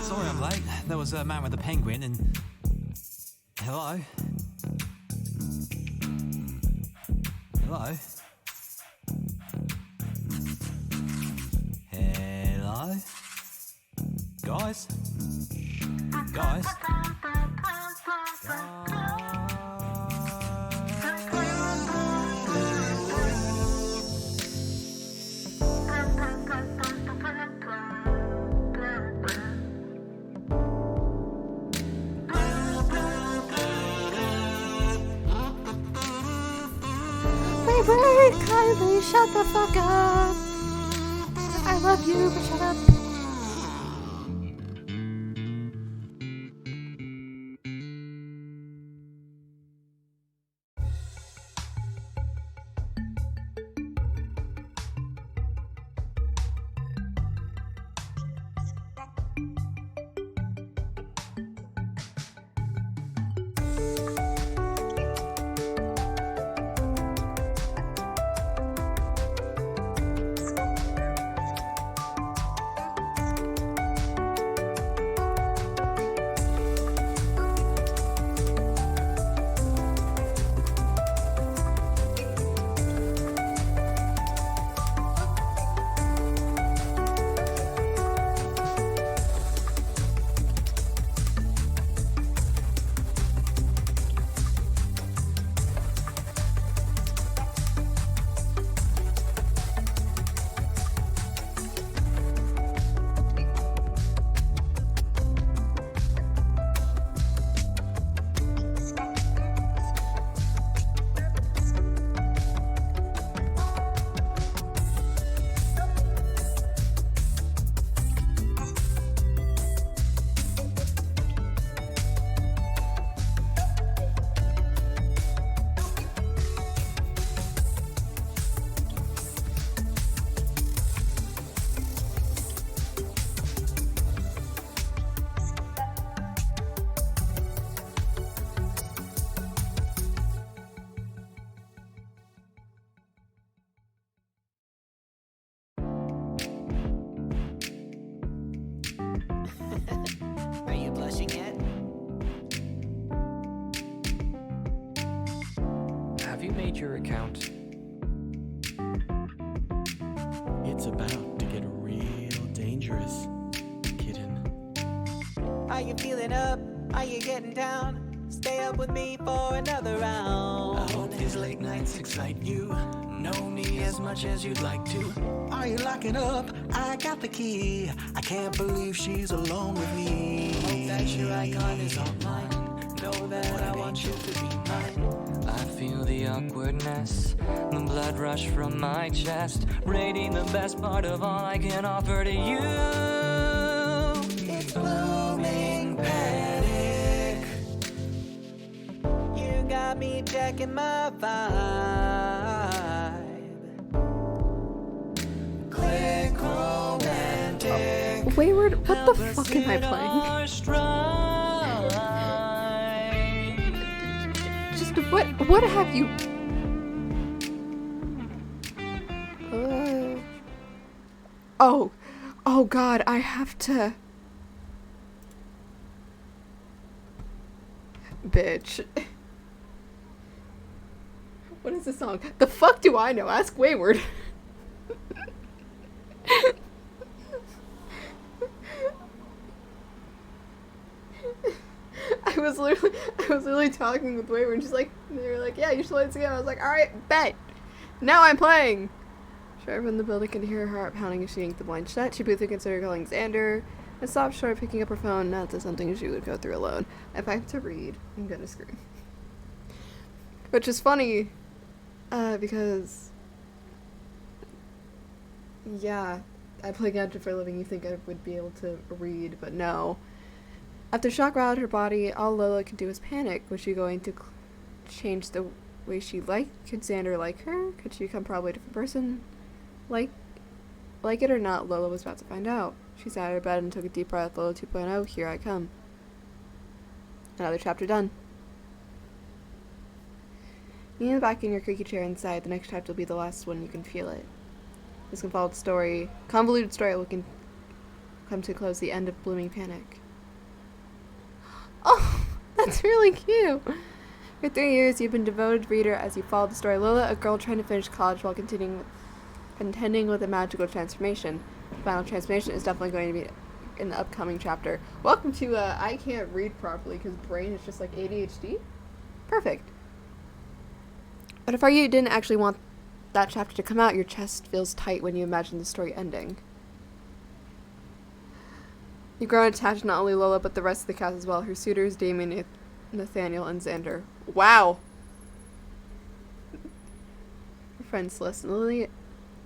Sorry I'm late. There was a man with a penguin and... Hello? Hello? Hello? Guys? Guys? Favorite, kindly shut the fuck up. I love you, but shut up. Are you blushing yet? Have you made your account? It's about to get real dangerous, kitten. Are you feeling up? Are you getting down? Stay up with me for another round. I hope these late nights excite you. Know me as much as you'd like to. Are you locking up? I got the key. I can't believe she's alone with me. Hope that your icon is online. Know that I want you to be mine. I feel the awkwardness, the blood rush from my chest, rating the best part of all I can offer to you. It's blooming panic. You got me checking my vibe. Click romantic. Wayward, what the fuck am I playing? Just what have you? Oh God, I have to. Bitch. What is this song? The fuck do I know? Ask Wayward. I was literally talking with Wayward and they were like, yeah, you should play this again. I was like, alright, bet. Now I'm playing. Sure, everyone in the building could hear her heart pounding as she yanked the blind shut. She briefly considered calling Xander and stopped short of picking up her phone. Now it's something she would go through alone. If I have to read, I'm gonna scream. Which is funny, because, yeah, I play gadget for a living. You think I would be able to read, but no. After shock routed her body, all Lola could do was panic. Was she going to change the way she liked? Could Xander like her? Could she become probably a different person? Like it or not, Lola was about to find out. She sat at her bed and took a deep breath. Lola 2.0, here I come. Another chapter done. Lean back in your creaky chair inside. The next chapter will be the last one. You can feel it. This convoluted story will come to close the end of Blooming Panic. That's really cute. For 3 years, you've been a devoted reader as you followed the story Lola, a girl trying to finish college while contending with a magical transformation. The final transformation is definitely going to be in the upcoming chapter. Welcome to, I can't read properly because brain is just like ADHD. Perfect. But if you didn't actually want that chapter to come out, your chest feels tight when you imagine the story ending. You've grown attached to not only Lola, but the rest of the cast as well. Her suitors, Damien, Nathaniel, and Xander. Wow! Her friend Celeste and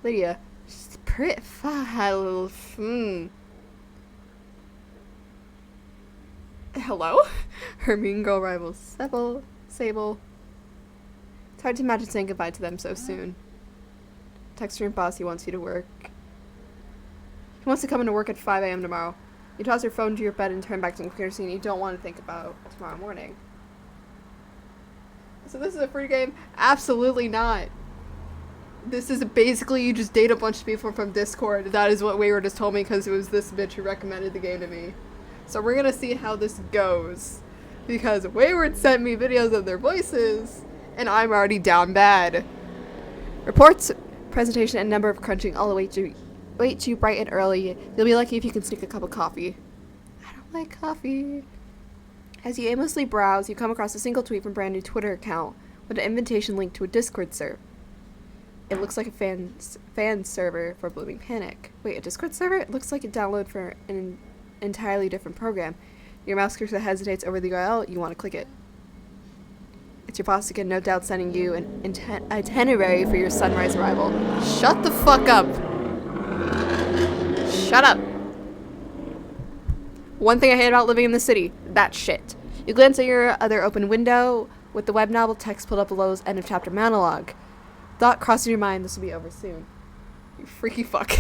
Lydia. She's pretty. Hello? Her mean girl rival, Sable. It's hard to imagine saying goodbye to them so soon. Text your boss, he wants you to work. He wants to come into work at 5 a.m. tomorrow. You toss your phone to your bed and turn back to the computer scene you don't want to think about tomorrow morning. So this is a free game? Absolutely not. This is basically you just date a bunch of people from Discord. That is what Wayward just told me because it was this bitch who recommended the game to me. So we're gonna see how this goes. Because Wayward sent me videos of their voices, and I'm already down bad. Reports, presentation, and number of crunching all await you bright and early. You'll be lucky if you can sneak a cup of coffee. I don't like coffee. As you aimlessly browse, you come across a single tweet from a brand new Twitter account with an invitation link to a Discord server. It looks like a fan server for Blooming Panic. Wait, a Discord server? It looks like a download for an entirely different program. Your mouse cursor hesitates over the URL. You want to click it. It's your boss again, no doubt sending you an itinerary for your sunrise arrival. Shut the fuck up. Shut up. One thing I hate about living in the city, that shit. You glance at your other open window with the web novel text pulled up below end of chapter monologue. Thought crossing your mind, this will be over soon. You freaky fuck.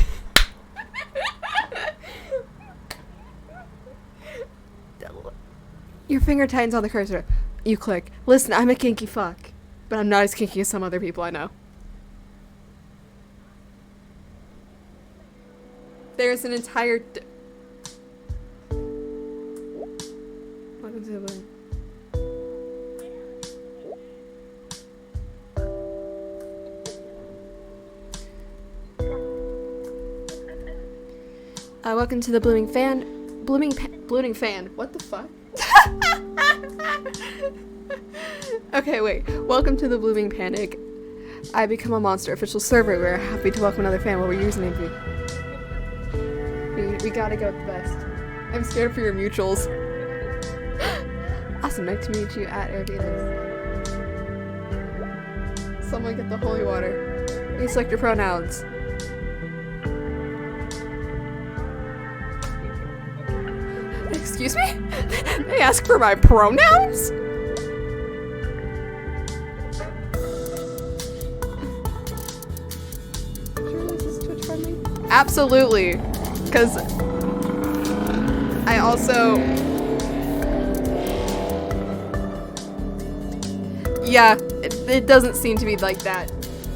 Your finger tightens on the cursor. You click. Listen, I'm a kinky fuck, but I'm not as kinky as some other people I know. There's an entire... Welcome to the... welcome to the Blooming Fan. What the fuck? Okay, wait. Welcome to the Blooming Panic. I become a monster official server. We're happy to welcome another fan. What were your username be? We gotta go with the best. I'm scared for your mutuals. Awesome, nice to meet you at Airbnb. Someone get the holy water. You select your pronouns. Excuse me? They ask for my pronouns? Is this Twitch friendly? Absolutely. Because I also... Yeah, it doesn't seem to be like that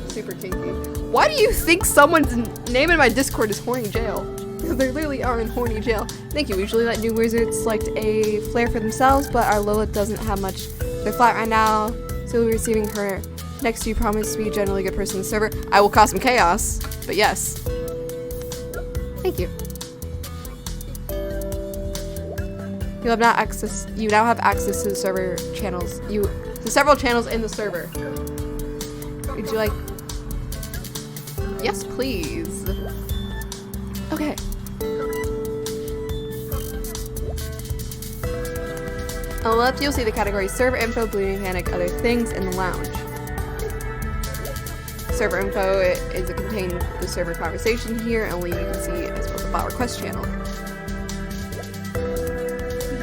super kinky. Why do you think someone's name in my Discord is Horny Jail? Because they literally are in horny jail. Thank you. We usually let new wizards select a flair for themselves, but our Lola doesn't have much. They're flat right now, so we'll be receiving her next to you. Promise to be a generally good person in the server. I will cause some chaos, but yes. Thank you. You now have access to the server channels. To several channels in the server. Would you like? Yes, please. Okay. On the left, you'll see the category Server Info, Blooming Panic, Other Things, and the Lounge. Server Info is contained the server conversation here, and only you can see as well the bot request channel.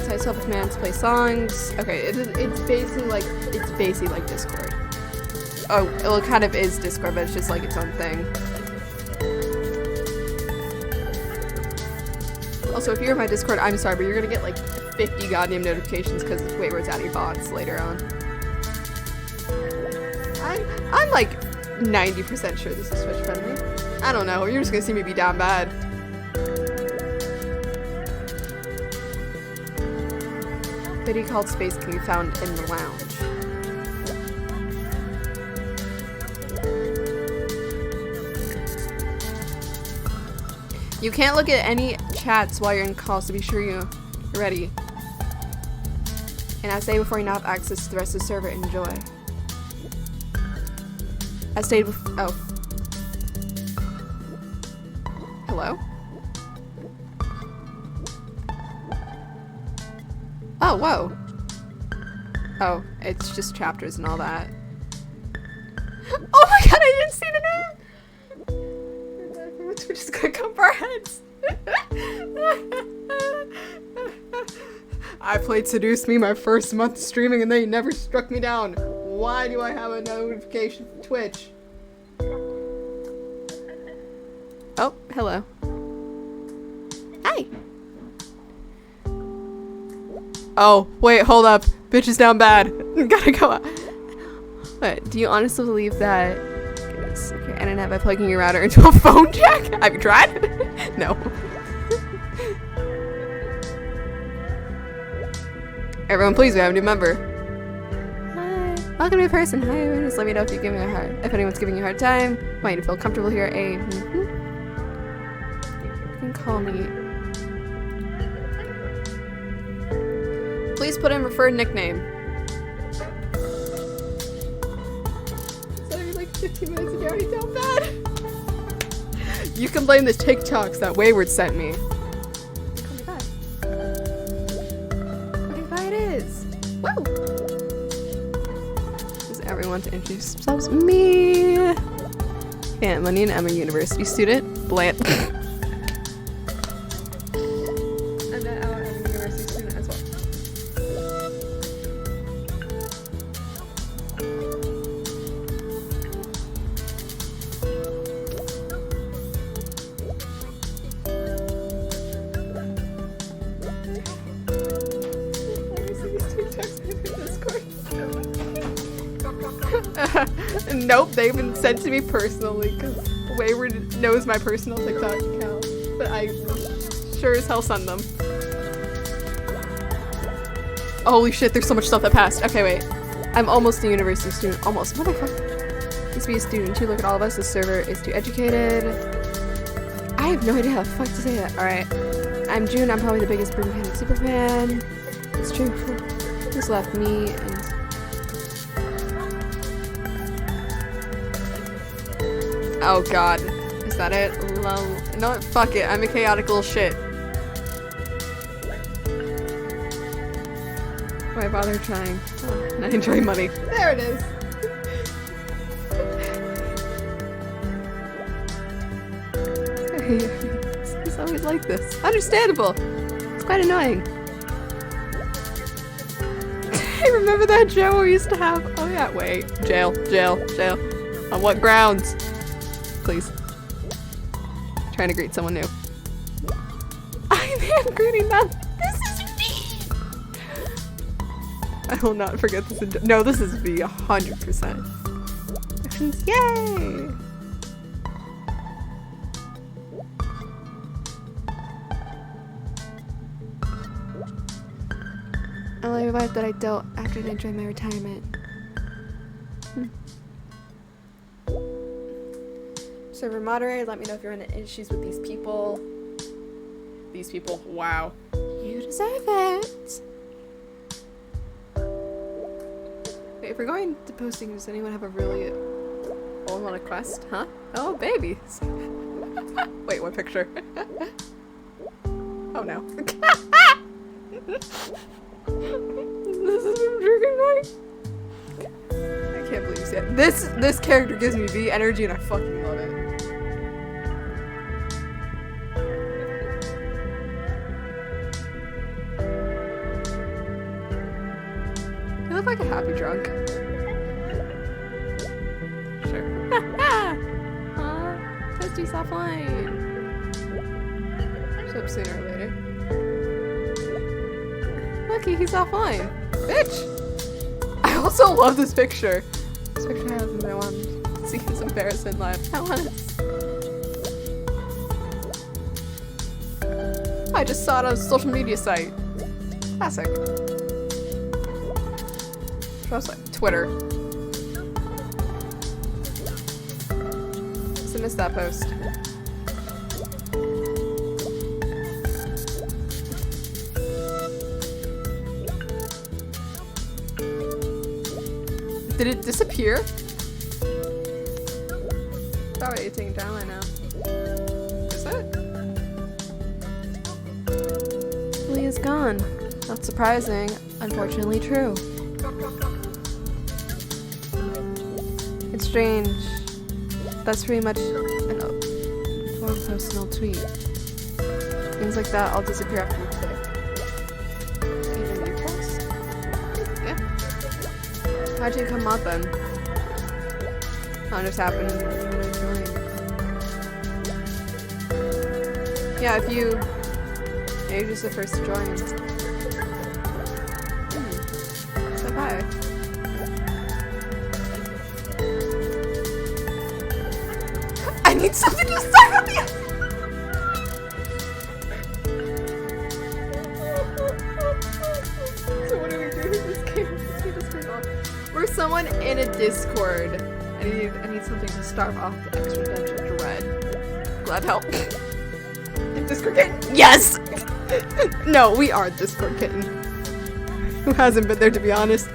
So I help commands to play songs. Okay, it's basically like Discord. Oh, well, it kind of is Discord, but it's just like its own thing. Also, if you're in my Discord, I'm sorry, but you're gonna get like 50 goddamn notifications because Wayward's adding bots later on. I'm like 90% sure this is Twitch friendly. I don't know, you're just gonna see me be down bad. Biddy called space can be found in the lounge. You can't look at any chats while you're in calls, so be sure you're ready. And I say before you now have access to the rest of the server, enjoy. I stayed with. Oh. Hello? Oh, whoa. Oh, it's just chapters and all that. Oh my god, I didn't see the name! We're just gonna come for our heads. I played Seduce Me my first month streaming and they never struck me down. Why do I have a notification from Twitch? Oh, hello. Hi. Oh, wait, hold up. Bitch is down bad. Gotta go out. What, do you honestly believe that secure internet by plugging your router into a phone jack? Have you tried? No. Everyone, please, we have a new member. Hi. Welcome to person. Hi, everyone. Just let me know if you give me a hard. If anyone's giving you a hard time, want you to feel comfortable here. You can call me. Please put in preferred nickname. Sorry, like 15 minutes and you're already down bad. You can blame the TikToks that Wayward sent me. Call me back. Okay, bye it is. Woo! Just everyone to introduce themselves. Me. Yeah, Money and I'm a university student. Bland. And then I'm a university student as well. Nope, they've been sent to me personally because Wayward knows my personal TikTok account, but I sure as hell send them. Holy shit, there's so much stuff that passed. Okay, wait. I'm almost a university student. Almost. Motherfucker. Used to be a student too. Look at all of us. This server is too educated. I have no idea how the fuck to say that. Alright. I'm June. I'm probably the biggest Broom Panic super fan. It's true. Just left me and... Oh god. Is that it? No, fuck it. I'm a chaotic little shit. Why bother trying? Oh, I enjoy money. There it is. It's always like this. Understandable. It's quite annoying. Hey, remember that Joe we used to have? Oh yeah, wait. Jail. On what grounds? Please. Trying to greet someone new. I am greeting them. This is V. I will not forget this. No, this is V 100%. Yay! I only revived that I dealt after I enjoyed my retirement. Server moderator, let me know if you're in issues with these people. These people, wow. You deserve it. Wait, if we're going to posting, does anyone have a really... Oh, I'm on a quest, huh? Oh, babies. Wait, what picture? Oh no. This is from Drinking Night. I can't believe you said this character gives me V energy and I fucking love it. You look like a happy drunk. Sure. Toasty's offline. Show up sooner or later. Lucky he's offline. Bitch! I also love this picture. This picture has no one. See his embarrassment live. I just saw it on a social media site. Classic. post like Twitter. Must have missed that post. Did it disappear? Thought it taken down right now. Is it? Leah's gone. Not surprising. Unfortunately true. It's strange. That's pretty much an informed personal tweet. Things like that all disappear after you click. Even you post? Yeah. How'd you come out then? Oh, it just happened when I joined. Yeah, if you... Yeah, you're just the first to join. So hi. I need something to start with you! So what do we do with this game? Let's get this game off. We're someone in a Discord. I need something to starve off the extraditional dread. Glad help. Discord kitten? Yes! No, we are Discord kitten. Who hasn't been there, to be honest?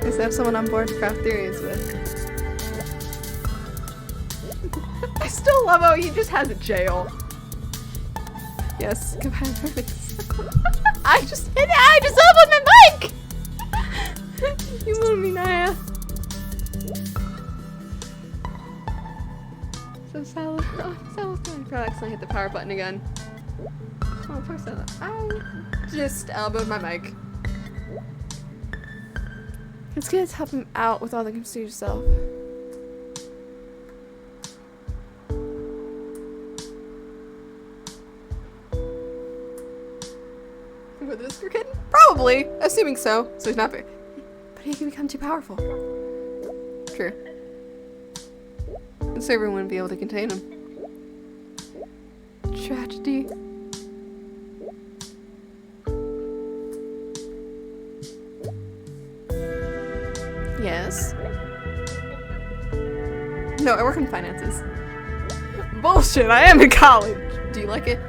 Just have someone on board to craft theories with. I still love how he just has a jail. Yes, goodbye. I just opened my mic! You moved me, Naya. So Sal's going to accidentally hit the power button again. Oh, poor Sala. I just elbowed my mic. It's good to help him out with all the consider yourself. With this kid? Probably. Assuming so. So he's not very. But he can become too powerful. True. The server wouldn't be able to contain him. Tragedy. Yes. No, I work in finances. Bullshit, I am in college. Do you like it?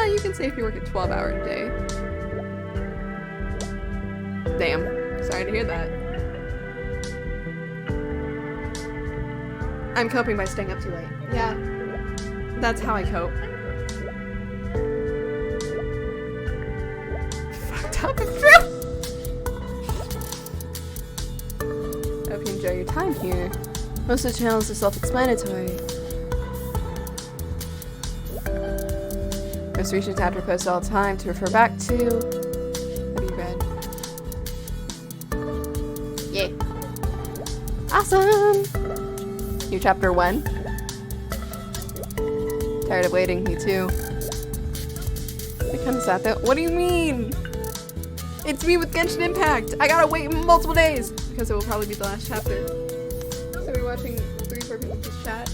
You can say if you work a 12-hour day. Damn. Sorry to hear that. I'm coping by staying up too late. Yeah. That's how I cope. Fucked up and true! I hope you enjoy your time here. Most of the channels are self-explanatory. Most recent tabs are posted all the time to refer back to. Have you read? Yeah. Awesome! New chapter 1. Tired of waiting, me too. It kind of sad though. What do you mean? It's me with Genshin Impact! I gotta wait multiple days! Because it will probably be the last chapter. So we're watching 3-4 people just chat?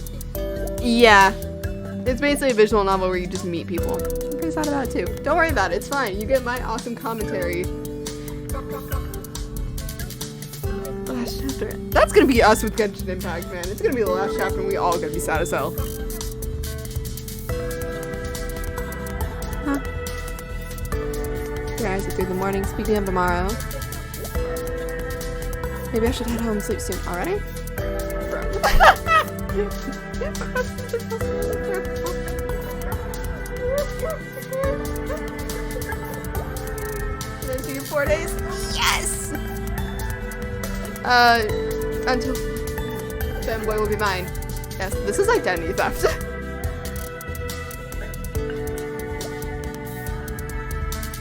Yeah. It's basically a visual novel where you just meet people. I'm pretty sad about it too. Don't worry about it, it's fine. You get my awesome commentary. Last chapter. That's gonna be us with Genshin Impact, man. It's gonna be the last chapter and we all gonna be sad as hell. Huh. Your eyes are through the morning. Speaking of tomorrow. Maybe I should head home and sleep soon. Already? Bro. 4 days? Yes! Until Femboy will be mine. Yes, this is identity theft.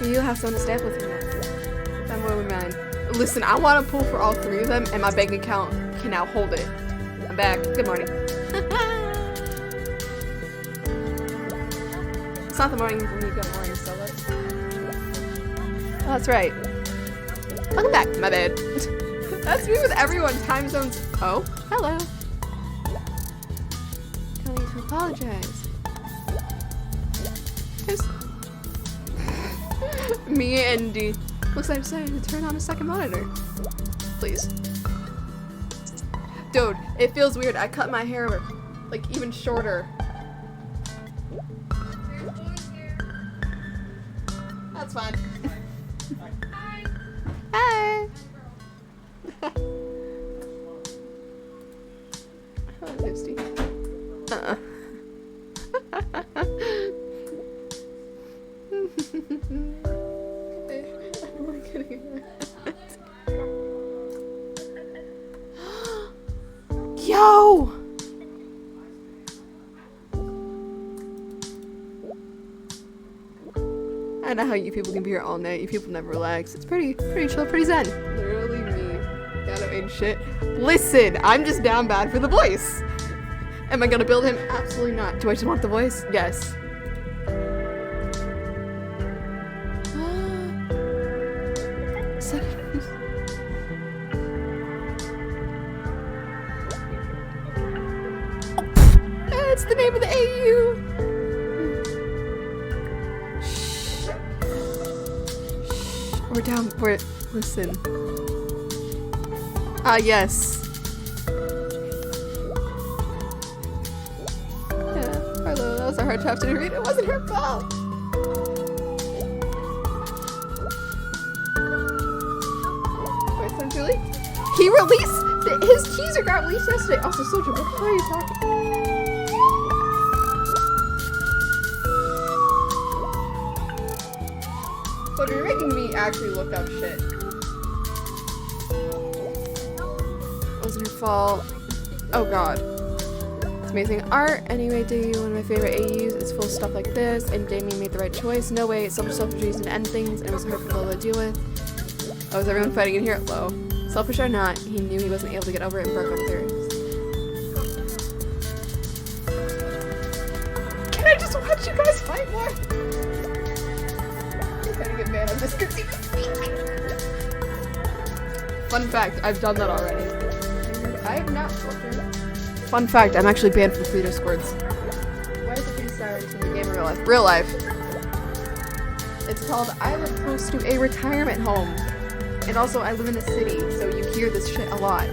You have someone to stay up with me now. Femboy will be mine. Listen, I want to pull for all 3 of them, and my bank account can now hold it. I'm back. Good morning. It's not the morning when you get morning, so let's... Oh, that's right. Welcome back. My bad. That's me with everyone. Time zones. Oh, hello. Telling you to apologize. There's... Me and D. Looks like I decided to turn on a second monitor. Please. Dude, it feels weird. I cut my hair like even shorter. That's fine. Hi. Hello, Ghosty. I'm not kidding. Yo! I know how you people can be here all night. You people never relax. It's pretty chill, pretty zen. Literally me. Gotta ain't shit. Listen, I'm just down bad for the voice. Am I gonna build him? Absolutely not. Do I just want the voice? Yes. That's the name of the AU. Shh. Shh. We're down for it. Listen. Ah, yes. Yeah, Harlow, that was a hard chapter to read. It wasn't her fault. Wait, so Julie? He released his teaser got released yesterday. Also, Soja, what the hell are you talking? So you're making me actually look up shit. Wasn't her fault. Oh god. It's amazing art. Anyway, one of my favorite AUs is full of stuff like this, and Damien made the right choice. No way, it's selfish reason to end things, and it was hard for Lola to deal with. Oh, is everyone fighting in here? Low. Selfish or not, he knew he wasn't able to get over it and broke up theirs. Can I just watch you guys fight more? I'm gonna get mad. I'm just gonna see. Fun fact, I've done that already. I have not tortured. Fun fact, I'm actually banned from free Discords. Why is it being silent in the game in real life? Real life. It's called I live close to a retirement home. And also I live in a city, so you hear this shit a lot.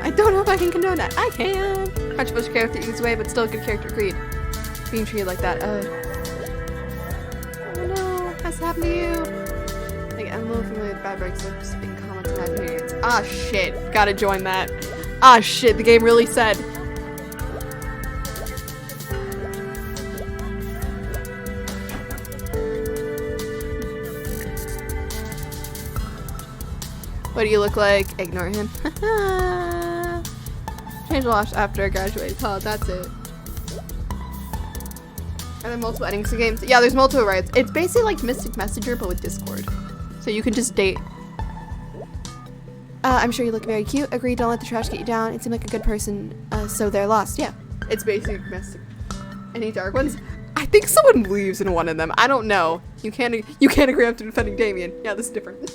I don't know if I can condone that. I can! Controversial character either way, but still a good character. Agreed. Being treated like that, oh no, what's happened to you? Like, I'm a little familiar with bad breaks, so I'm just being common to my opinions. Ah shit, gotta join that. Ah shit, the game really said. What do you look like? Ignore him. Change the loss after I graduated college, that's it. Are there multiple endings to games? Yeah, there's multiple rights. It's basically like Mystic Messenger, but with Discord. So you can just date. I'm sure you look very cute. Agree, don't let the trash get you down. It seemed like a good person, so they're lost. Yeah. It's basically Mystic. Any dark ones? I think someone believes in one of them. I don't know. You can't agree after defending Damien. Yeah, this is different.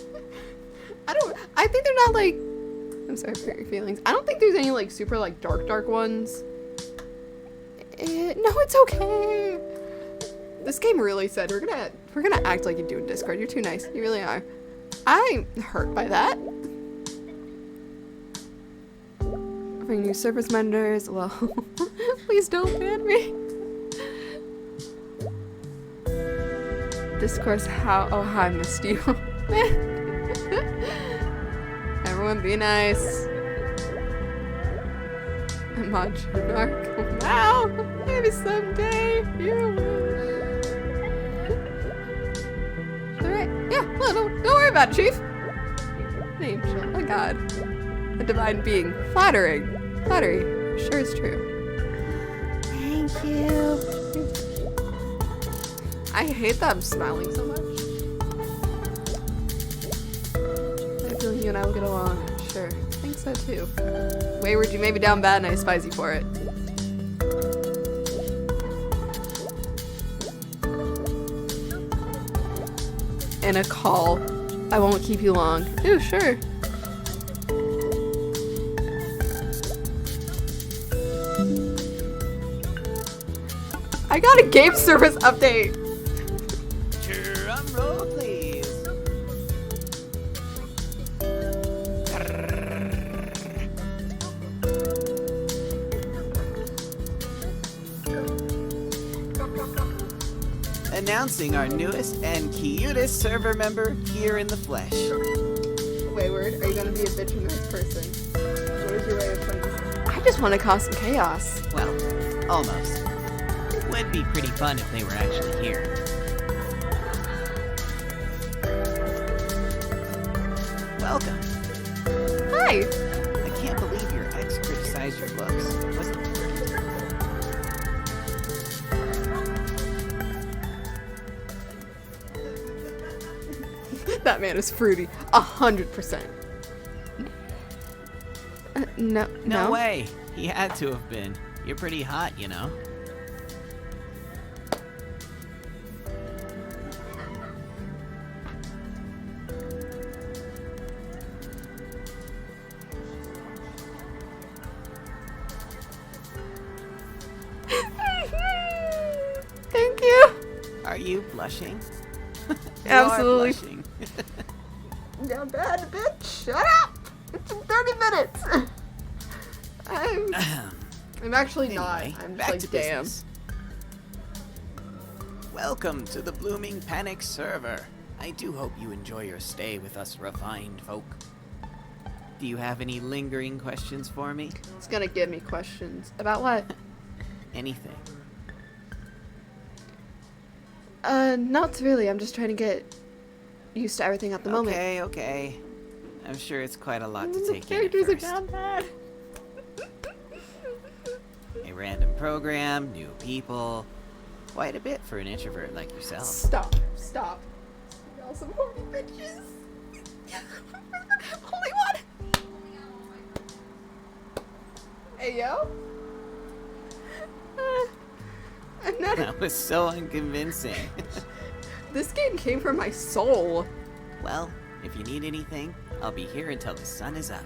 I think they're not like, I'm sorry for your feelings. I don't think there's any like super like dark ones. No, it's okay. This game really said we're gonna act like you do in Discord. You're too nice. You really are. I'm hurt by that. Bring new surface menders. Well, please don't ban me. Discourse how? Oh, I missed you. Everyone be nice. I'm on Mark. Wow, maybe someday you wish. Alright, yeah, well, don't worry about it, Chief. Angel, oh god. A divine being. Flattering. Flattery. Sure is true. Thank you. I hate that I'm smiling so much. I feel you and I will get along. Sure. I think so too. Wayward, you may be down bad and I despise you for it. In a call. I won't keep you long. Ooh, sure. I got a game service update. Drum roll, please. Announcing our newest and cutest server member here in the flesh. Wayward, are you gonna be a bitch and nice person? What is your way of putting this? I just want to cause some chaos. Well, almost. Would be pretty fun if they were actually here. Welcome. Hi! I can't believe your ex criticized your looks. Wasn't it? That man is fruity. 100%. No. No way. He had to have been. You're pretty hot, you know. Thank you. Are you blushing? You Absolutely. are blushing. Down bad, bitch. Shut up. It's 30 minutes. I'm actually not. Anyway, I'm back just to like, damn. business. Welcome to the Blooming Panic server. I do hope you enjoy your stay with us refined folk. Do you have any lingering questions for me? It's gonna give me questions. About what? Anything. Not really. I'm just trying to get used to everything at the moment. Okay. I'm sure it's quite a lot to The take in at characters are first. down bad. A random program, new people. Quite a bit for an introvert like yourself. Stop. Y'all some horny bitches. Holy one. Hey, yo. That was so unconvincing. This game came from my soul. Well, if you need anything, I'll be here until the sun is up.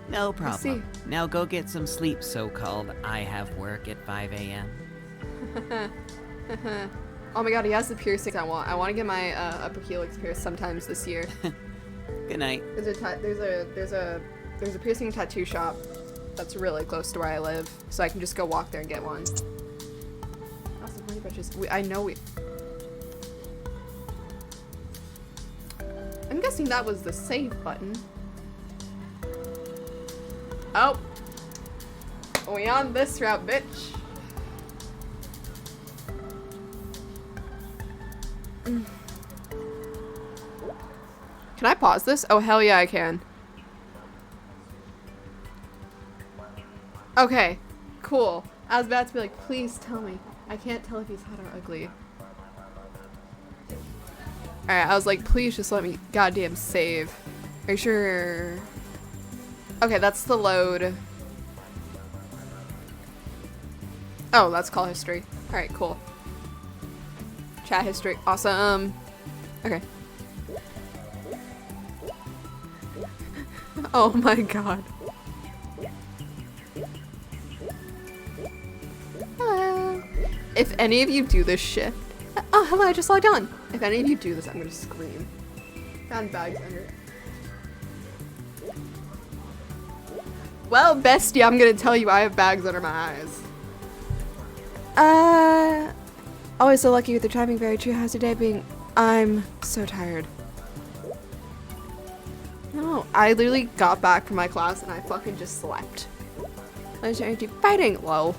No problem. Now go get some sleep, so-called I have work at 5 a.m. Oh my god, he has the piercings I want. I want to get my upper helix pierced sometimes this year. Good night. There's a piercing tattoo shop that's really close to where I live, so I can just go walk there and get one. Awesome, honey bitches. I'm guessing that was the save button. Oh, we on this route, bitch. Can I pause this? Oh, hell yeah, I can. Okay, cool. I was about to be like, please tell me. I can't tell if he's hot or ugly. Alright, I was like, please just let me goddamn save. Are you sure? Okay, that's the load. Oh, that's call history. Alright, cool. Chat history. Awesome. Okay. Oh my god. Hello. If any of you do this shit. Oh, hello, I just logged on. If any of you do this, I'm gonna scream. Found bags under it. Well, bestie, I'm gonna tell you I have bags under my eyes. Always so lucky with the timing, very true. How's your day being? I'm so tired. No, I literally got back from my class and I fucking just slept. I was trying to fighting low.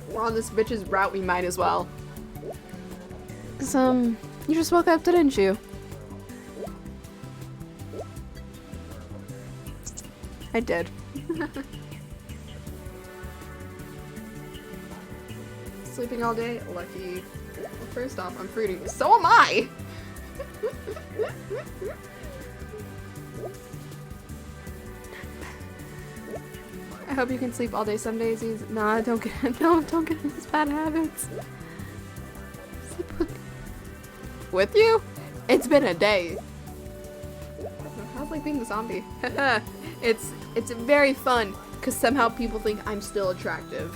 We're on this bitch's route, we might as well. You just woke up, didn't you? I did. Sleeping all day? Lucky. Well, first off, I'm fruity. So am I! I hope you can sleep all day some days. Nah, don't get in these bad habits. Sleep with you? It's been a day. How's like being a zombie? It's very fun because somehow people think I'm still attractive.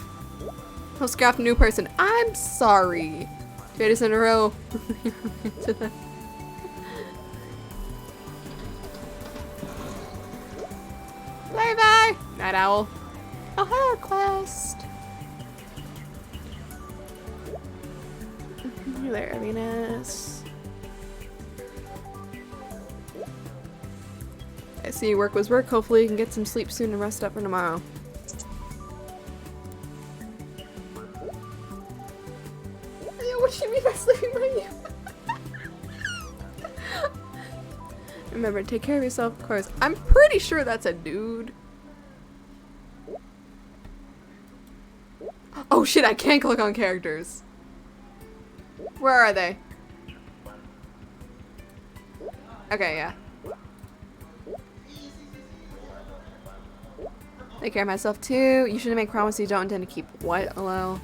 I'll scrap a new person. I'm sorry. 2 days in a row. Bye-bye! Night Owl. Oh, hello, quest! You there, Venus. I see work was work. Hopefully you can get some sleep soon and rest up for tomorrow. What do you mean by sleeping by you? Remember, take care of yourself, of course. I'm pretty sure that's a dude. Oh shit, I can't click on characters. Where are they? Okay, yeah. Take care of myself too. You shouldn't make promises you don't intend to keep. What? Hello?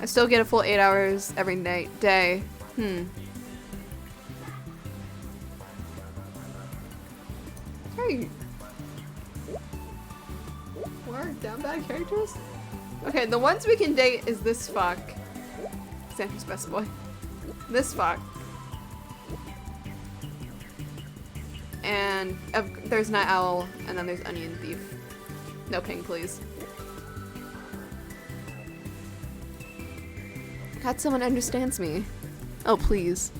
I still get a full 8 hours every day. Hey. What? Down bad characters? Okay, the ones we can date is this fuck. Sandra's best boy. This fuck. And there's Night Owl, and then there's Onion Thief. No ping, please. God, someone understands me. Oh, please.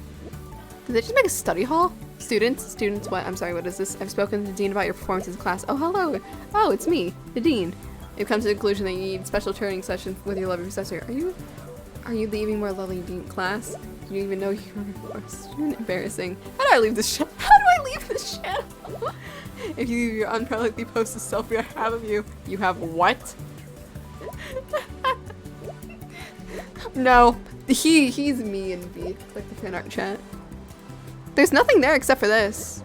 Did they just make a study hall? Students, what? I'm sorry, what is this? I've spoken to the dean about your performance in class. Oh, hello. Oh, it's me, the dean. You've come to the conclusion that you need special training session with your lovely professor. Are you leaving more lovely dean class? You didn't even know you were a student. Embarrassing. How do I leave this channel? How do I leave this channel? If you leave your unproudly post a selfie I have of you, you have what? No, he's me and B. It's like the fan art chat. There's nothing there except for this.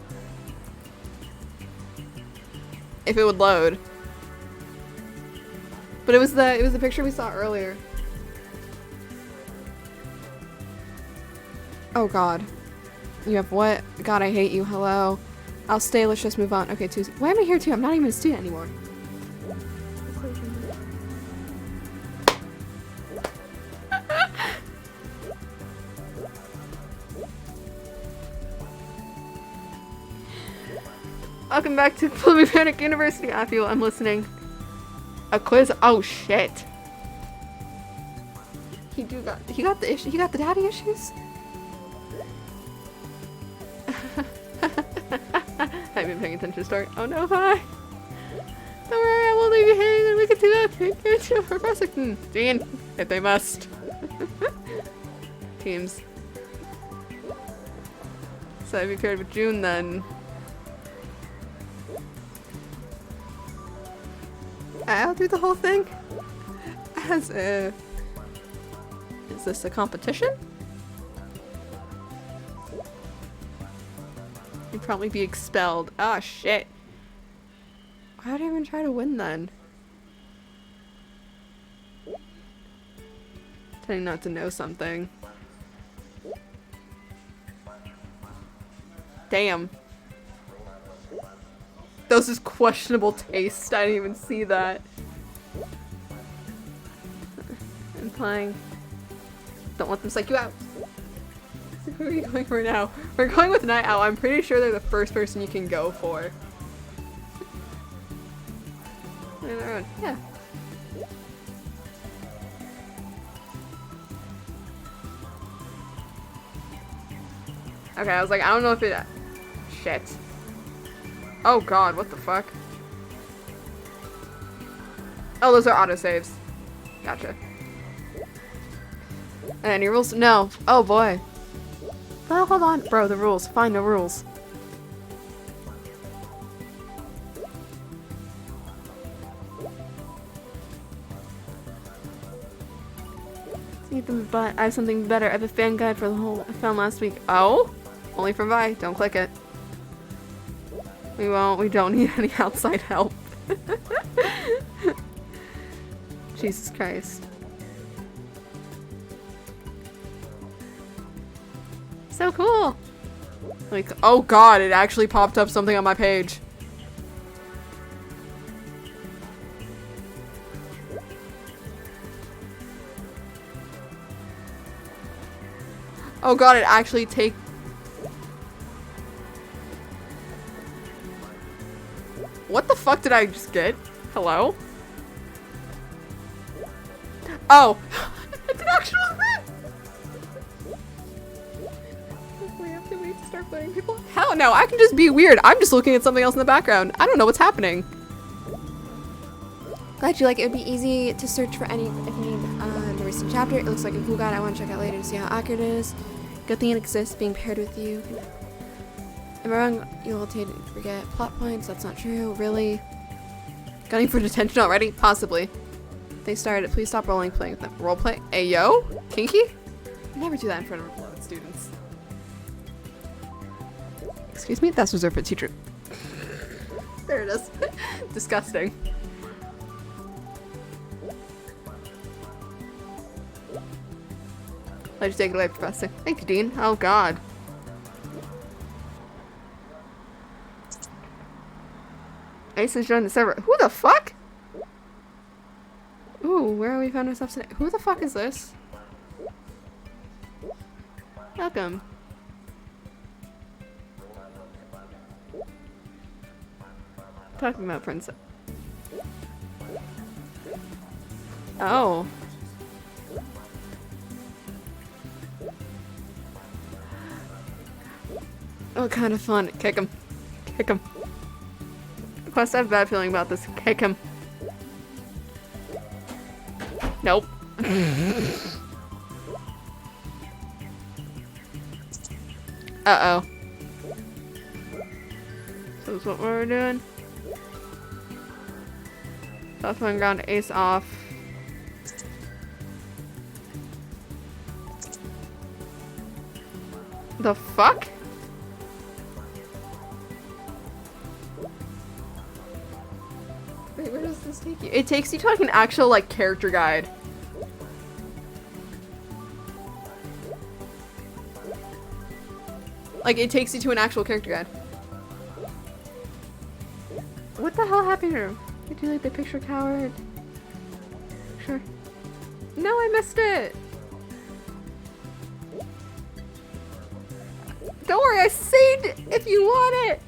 If it would load. But it was the picture we saw earlier. Oh god. You have what? God, I hate you. Hello. I'll stay. Let's just move on. Okay, Tuesday. Why am I here too? I'm not even a student anymore. Welcome back to Blooming Panic University. I feel I'm listening. A quiz? Oh shit. He got the issue. He got the daddy issues. I've been paying attention to start. Oh no, hi. Don't worry, I won't leave you hanging and we can do that. Take care to Professor Dean, if they must. Teams. So I'd be paired with June then. I'll do the whole thing as a... Is this a competition? You'd probably be expelled. Ah, shit. Why would I even try to win then? Trying not to know something. Damn. Those is questionable taste. I didn't even see that. I'm playing. Don't let them psych you out. Who are you going for now? We're going with Night Owl. I'm pretty sure they're the first person you can go for. Yeah. Okay, I was like, I don't know if it... Shit. Oh god, what the fuck? Oh, those are autosaves. Gotcha. Any rules? No. Oh boy. Well, hold on. Bro, the rules. Fine, no rules. But I have something better. I have a fan guide for the whole I found last week. Oh? Only for Vi. Don't click it. We won't. We don't need any outside help. Jesus Christ. So cool. Like, oh god, it actually popped up something on my page. Oh god, it actually What the fuck did I just get? Hello? Oh! It's an actual thing! We have to wait to start playing people? Hell no, I can just be weird. I'm just looking at something else in the background. I don't know what's happening. Glad you like it. It would be easy to search for any if you need the recent chapter. It looks like a cool guide I want to check out later to see how accurate it is. Good thing it exists, being paired with you. Am I wrong? You'll tend to forget plot points. That's not true. Really? Gunning for detention already? Possibly. They started. Please stop playing with them. Roleplay? Ayo? Kinky? I never do that in front of students. Excuse me? That's reserved for teacher. There it is. Disgusting. Let you take it away, Professor. Thank you, Dean. Oh, God. Ace has joined the server. Who the fuck? Ooh, where have we found ourselves today? Who the fuck is this? Welcome. Talking about princess. Oh. Oh, kind of fun. Kick him. Kick him. Plus, I have a bad feeling about this. Kick him. Nope. Uh-oh. So that's what we're doing. South one ground, ace off. The fuck? Wait, where does this take you? It takes you to like an actual like character guide. Like it takes you to an actual character guide. What the hell happened here? Did you like the picture, coward? Sure. No, I missed it. Don't worry, I saved if you want it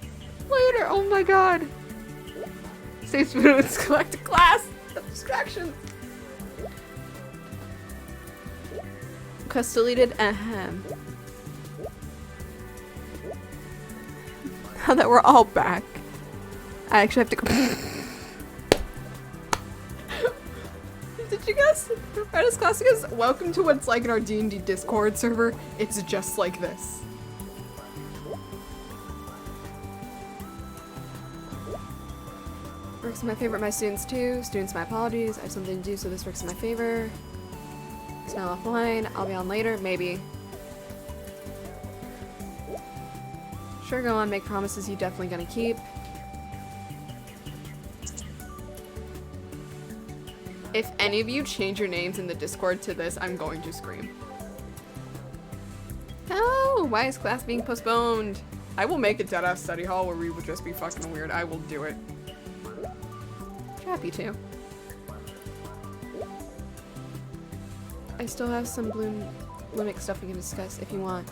later. Oh my god. Save students, collect a class. Distraction. Quest deleted. Ahem. Now that we're all back, I actually have to go. Did you guys? Reddit's Classicus, welcome to what it's like in our D&D Discord server. It's just like this. Works in my favor, my students too. Students, my apologies. I have something to do, so this works in my favor. It's now offline. I'll be on later, maybe. Sure, go on, make promises you definitely gonna keep. If any of you change your names in the Discord to this, I'm going to scream. Oh, why is class being postponed? I will make a deadass study hall where we will just be fucking weird. I will do it. Happy to. I still have some Bloomix stuff we can discuss if you want.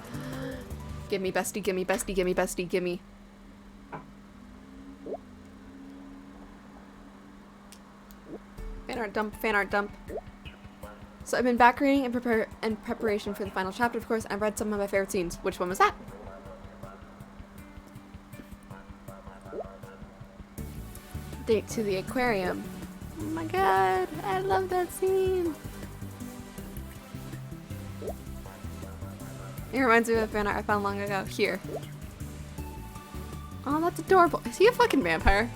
Gimme bestie, gimme bestie, gimme bestie, gimme. Fan art dump, fan art dump. So I've been back reading in preparation for the final chapter, of course. I've read some of my favorite scenes. Which one was that? Date to the aquarium. Oh my god, I love that scene. It reminds me of a fan art I found long ago. Here. Oh, that's adorable. Is he a fucking vampire?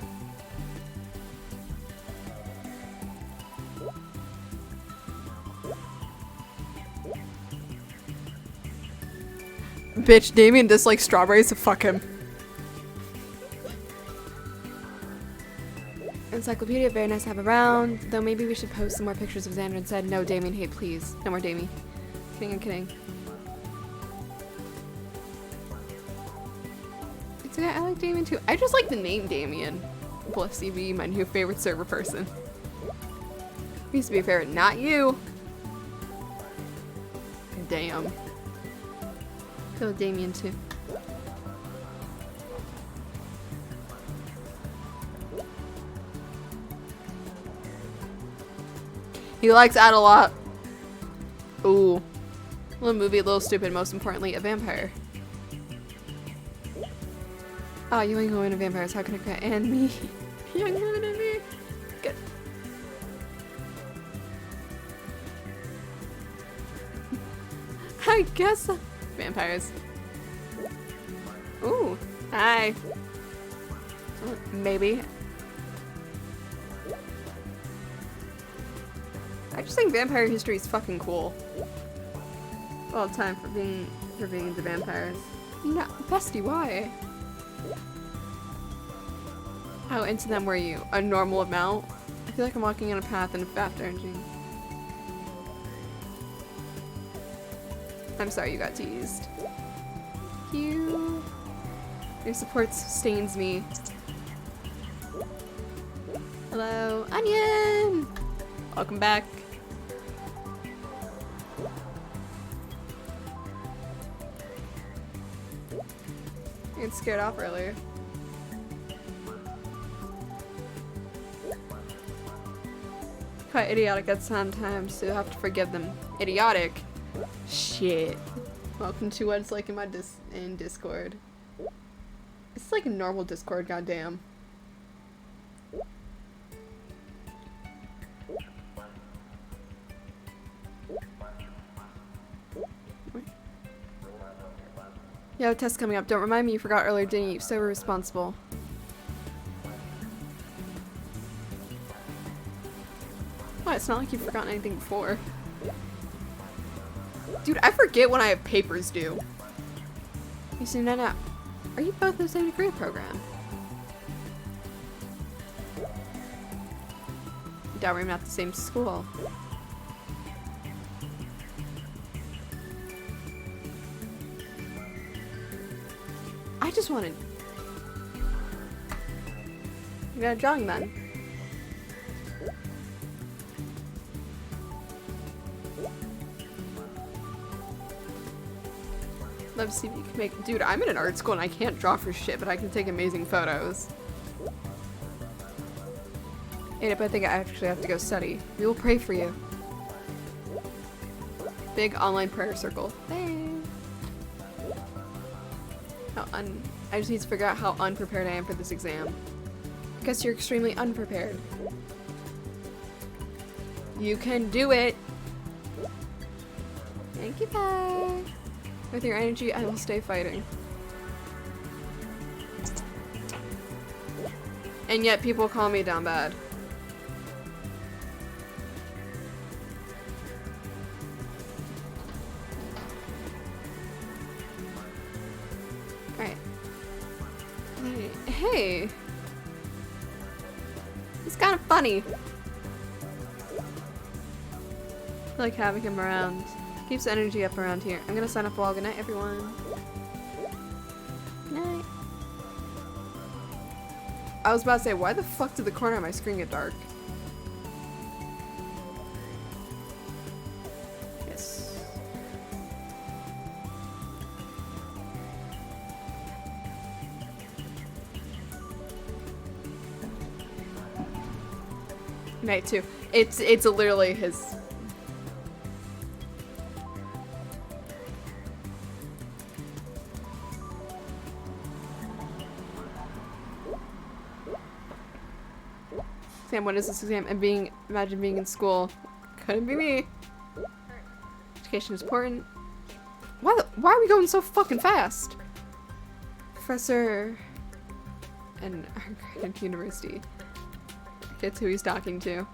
Bitch, Damien dislikes strawberries, so fuck him. Encyclopedia, very nice to have around. Though maybe we should post some more pictures of Xander instead. No, Damien, hey, please. No more Damien. Kidding, I'm kidding. It's okay, I like Damien too. I just like the name Damien. Bless you be my new favorite server person. Used to be a favorite, not you. Damn. Kill Damien too. He likes that a lot. Ooh. Little movie, a little stupid, most importantly, a vampire. Oh, you ain't going to vampires. How can I cry? And me. Young woman and me. Good. I guess vampires. Ooh. Hi. Maybe. I just think vampire history is fucking cool. All the time for being into vampires. No, bestie, why? How into them were you? A normal amount? I feel like I'm walking on a path in a fast energy. I'm sorry you got teased. You. Your support sustains me. Hello, Onion! Welcome back. You got scared off earlier. Quite idiotic at sometimes, so you'll have to forgive them. Idiotic? Shit. Welcome to what it's like in my Discord. It's like a normal Discord, goddamn. Yo, test coming up. Don't remind me you forgot earlier, didn't you? So irresponsible. What? It's not like you've forgotten anything before. Dude, I forget when I have papers due. You seem to know. Are you both in the same degree program? I doubt we're not the same school. I just wanted. You got a drawing then. Love to see if you can make. Dude, I'm in an art school and I can't draw for shit, but I can take amazing photos. And if I think I actually have to go study, we will pray for you. Big online prayer circle. Thanks. I just need to figure out how unprepared I am for this exam. I guess you're extremely unprepared. You can do it! Thank you, bye! With your energy, I will stay fighting. And yet people call me down bad. Alright. Hey! He's kind of funny. I like having him around. Keeps the energy up around here. I'm gonna sign up for all. Good night, everyone. Good night. I was about to say, why the fuck did the corner of my screen get dark? Yes. Night too. It's literally his. Sam, what is this exam? And imagine being in school. Couldn't be me. Education is important. Why are we going so fucking fast? Professor and our grand university. That's who he's talking to.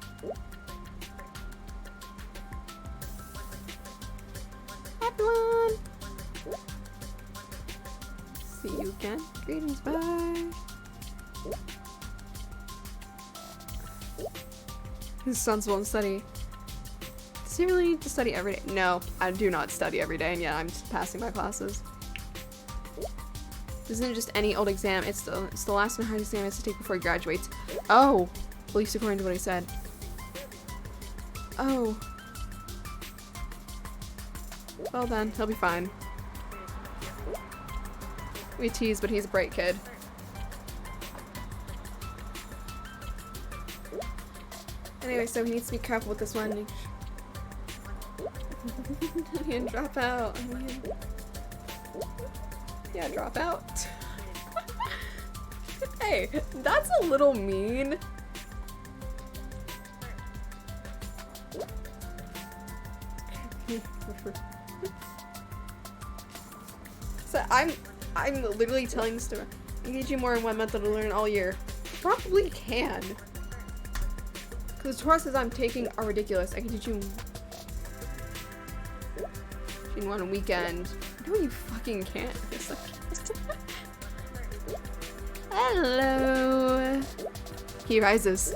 Everyone! See you again. Greetings, bye. His son's won't study. Does he really need to study every day? No, I do not study every day, and yet I'm just passing my classes. This isn't just any old exam. It's the last and hardest exam he has to take before he graduates. Oh, at least according to what I said. Oh. Well then, he'll be fine. We tease, but he's a bright kid. Anyway, so he needs to be careful with this one. And drop out. Yeah, drop out. Hey, that's a little mean. So I'm literally telling this to engage you more in one method to learn all year. Probably can. Because the courses I'm taking are ridiculous. I can teach you in one weekend. No, you fucking can't. Hello. He rises.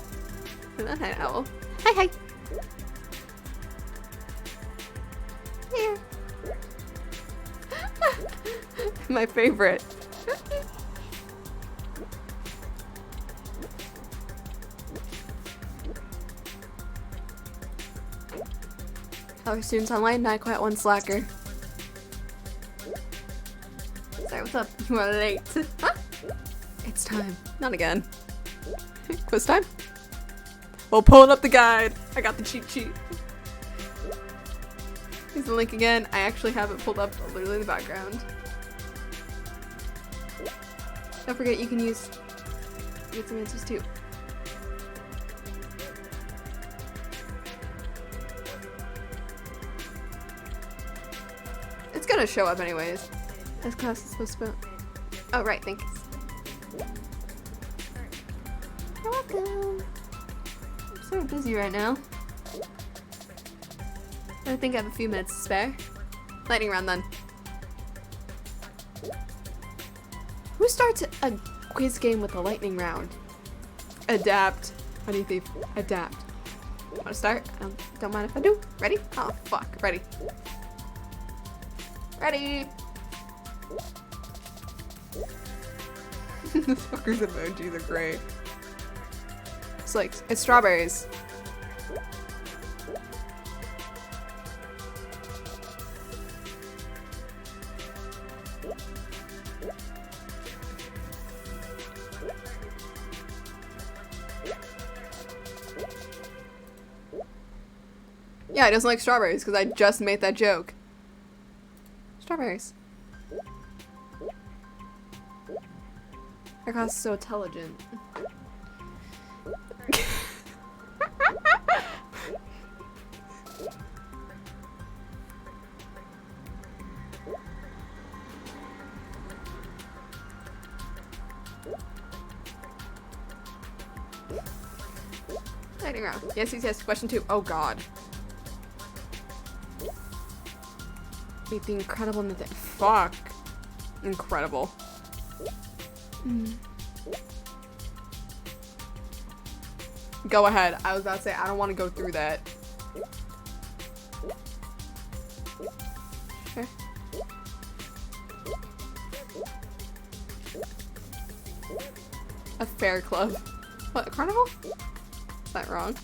Hi, owl. Hi, hi. Here. My favorite. Our students online, not quite one slacker. Sorry, what's up? You are late. Huh? It's time. Not again. Quiz time? Well, pulling up the guide. I got the cheat sheet. Here's the link again. I actually have it pulled up literally in the background. Don't forget you can get some answers too. It's gonna show up anyways. This class is supposed to. Oh right, thanks. You're welcome. I'm so busy right now. I think I have a few minutes to spare. Lightning round then. Who starts a quiz game with a lightning round? Adapt. How do you think? Adapt. Wanna start? Don't mind if I do. Ready? Oh fuck. Ready. Ready. This fucker's emojis are great. It's like, it's strawberries. Yeah, he doesn't like strawberries because I just made that joke. Strawberries. That guy's so intelligent. Lightning round. Yes, yes, yes. Question 2. Oh god. Meet the incredible in the thing. Fuck. Incredible. Go ahead. I was about to say, I don't want to go through that. Sure. A fair club. What, a carnival? Is that wrong?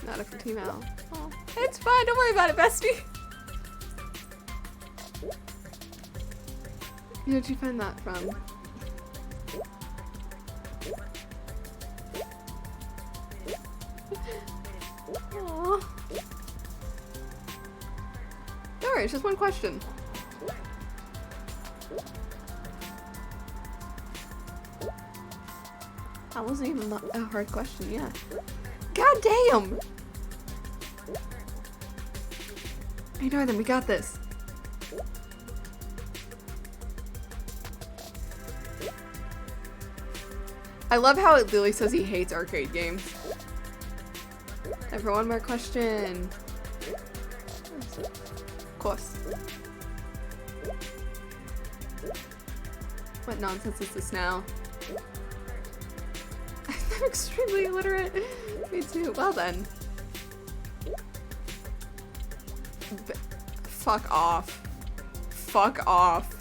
Not a female. Oh, it's fine. Don't worry about it, bestie. Where'd you find that from? Aww. Don't worry, it's just one question. That wasn't even a hard question, yeah. God damn! Ignore them, we got this. I love how it literally says he hates arcade games. Time for one more question. Of course. What nonsense is this now? I'm extremely illiterate. Me too. Well then. Fuck off. Fuck off.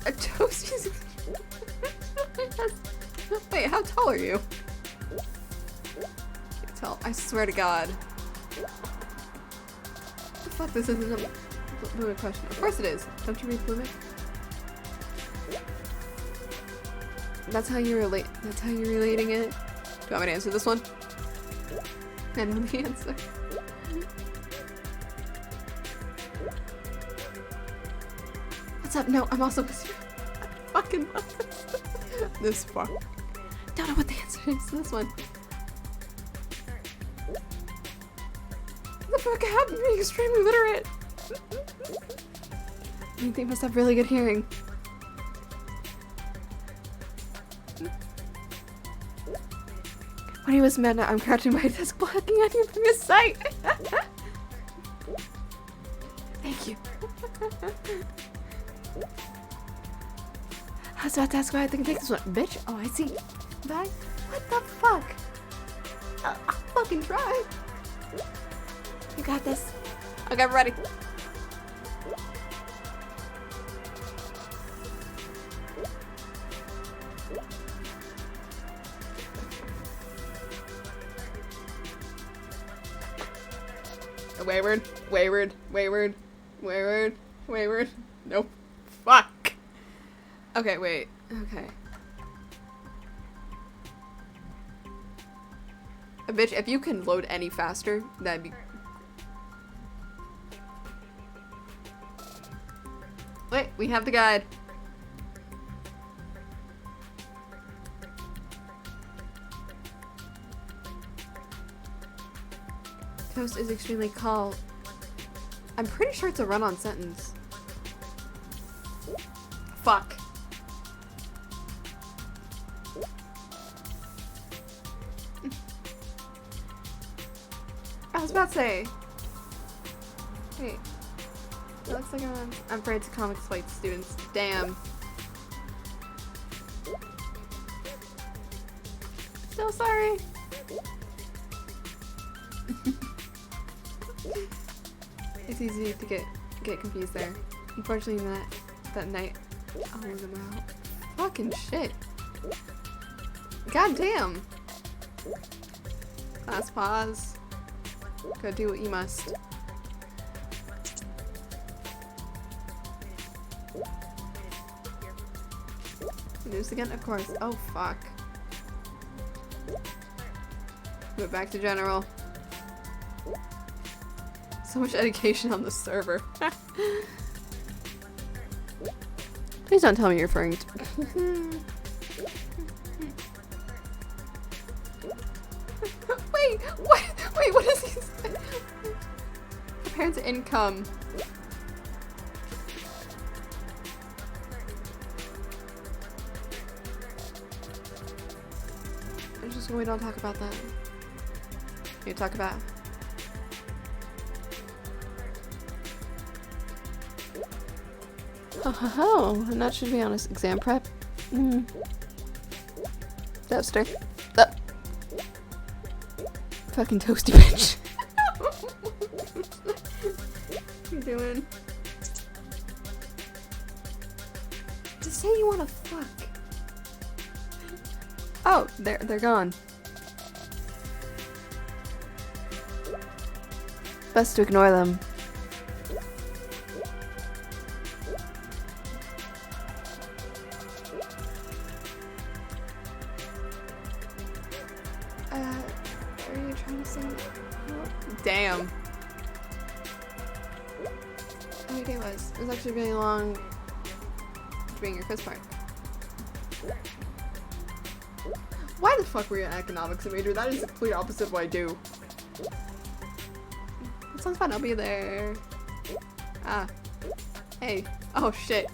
A toasty. Wait, how tall are you? Can't tell. I swear to God. The fuck, this isn't a fluid question. Of course it is. Don't you read fluid? That's how you relate. That's how you're relating it. Do you want me to answer this one? I know the answer. What's up? No, I'm also whispering. I fucking love this far. Don't know what the answer is to this one. What the fuck happened to me? Extremely literate. I think they must have really good hearing. When he was mad, I'm crouching my desk blocking on you from his sight. Thank you. I was about to ask why I think take this one. Bitch. Oh, I see. Bye. What the fuck? I'll fucking try. You got this. Okay, I'm ready. Wayward, wayward, wayward, wayward, wayward. Nope. Fuck. Okay, wait. Okay. Bitch, if you can load any faster, that'd be... Wait, we have the guide. Toast is extremely cold. I'm pretty sure it's a run-on sentence. Fuck. I was about to say. Wait. It looks like I'm afraid to comics fight students. Damn. Still sorry. It's easy to get confused there. Unfortunately, that night, I'll lose them out. Fucking shit. God damn. Class pause. Go do what you must. News again? Of course. Oh, fuck. Move back to general. So much education on the server. Please don't tell me you're referring to... Wait, what? Wait, what is he saying? The parents' income. I'm just we don't talk about that. You talk about... Oh, and that should be honest. Exam prep? Toaster. Fucking toasty bitch. What you doing? Just say you wanna fuck. Oh, they're gone. Best to ignore them. Are you trying to sing? Damn. How your day was? It was actually really long doing your quiz part. Why the fuck were you an economics major? That is the complete opposite of what I do. That sounds fun, I'll be there. Ah. Hey. Oh shit.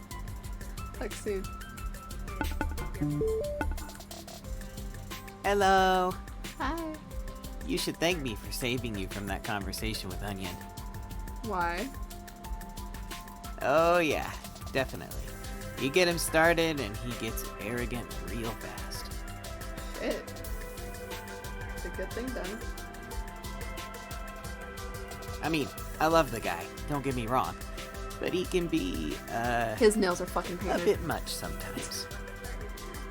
Talk soon. Hello. Hi. You should thank me for saving you from that conversation with Onion. Why? Oh yeah, definitely. You get him started and he gets arrogant real fast. Shit. It's a good thing then. I mean, I love the guy, don't get me wrong. But he can be, His nails are fucking a painted. bit much sometimes.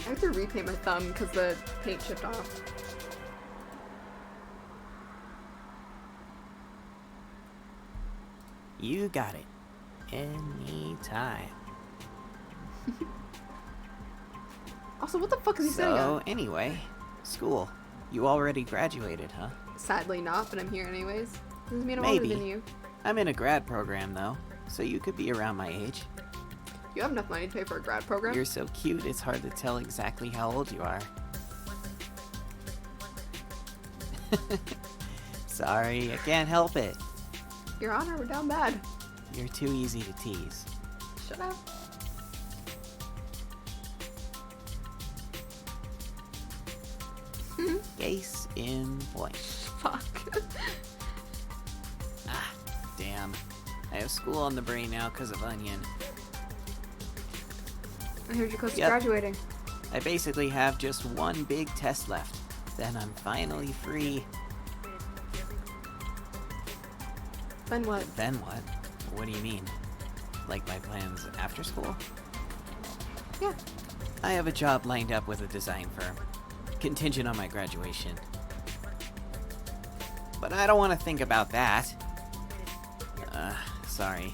I have to repaint my thumb because the paint chipped off. You got it. Anytime. Also, what the fuck is he saying? So, anyway, school. You already graduated, huh? Sadly not, but I'm here anyways. Doesn't mean I'm Maybe. older than you. I'm in a grad program, though, so you could be around my age. You have enough money to pay for a grad program? You're so cute, it's hard to tell exactly how old you are. Sorry, I can't help it. Your Honor, we're down bad. You're too easy to tease. Shut up. Case in point. Fuck. Ah, damn. I have school on the brain now because of Onion. I heard you're close to Yep. graduating. I basically have just one big test left. Then I'm finally free. Then what? Then what? What do you mean? Like my plans after school? Yeah. I have a job lined up with a design firm. Contingent on my graduation. But I don't want to think about that. Sorry.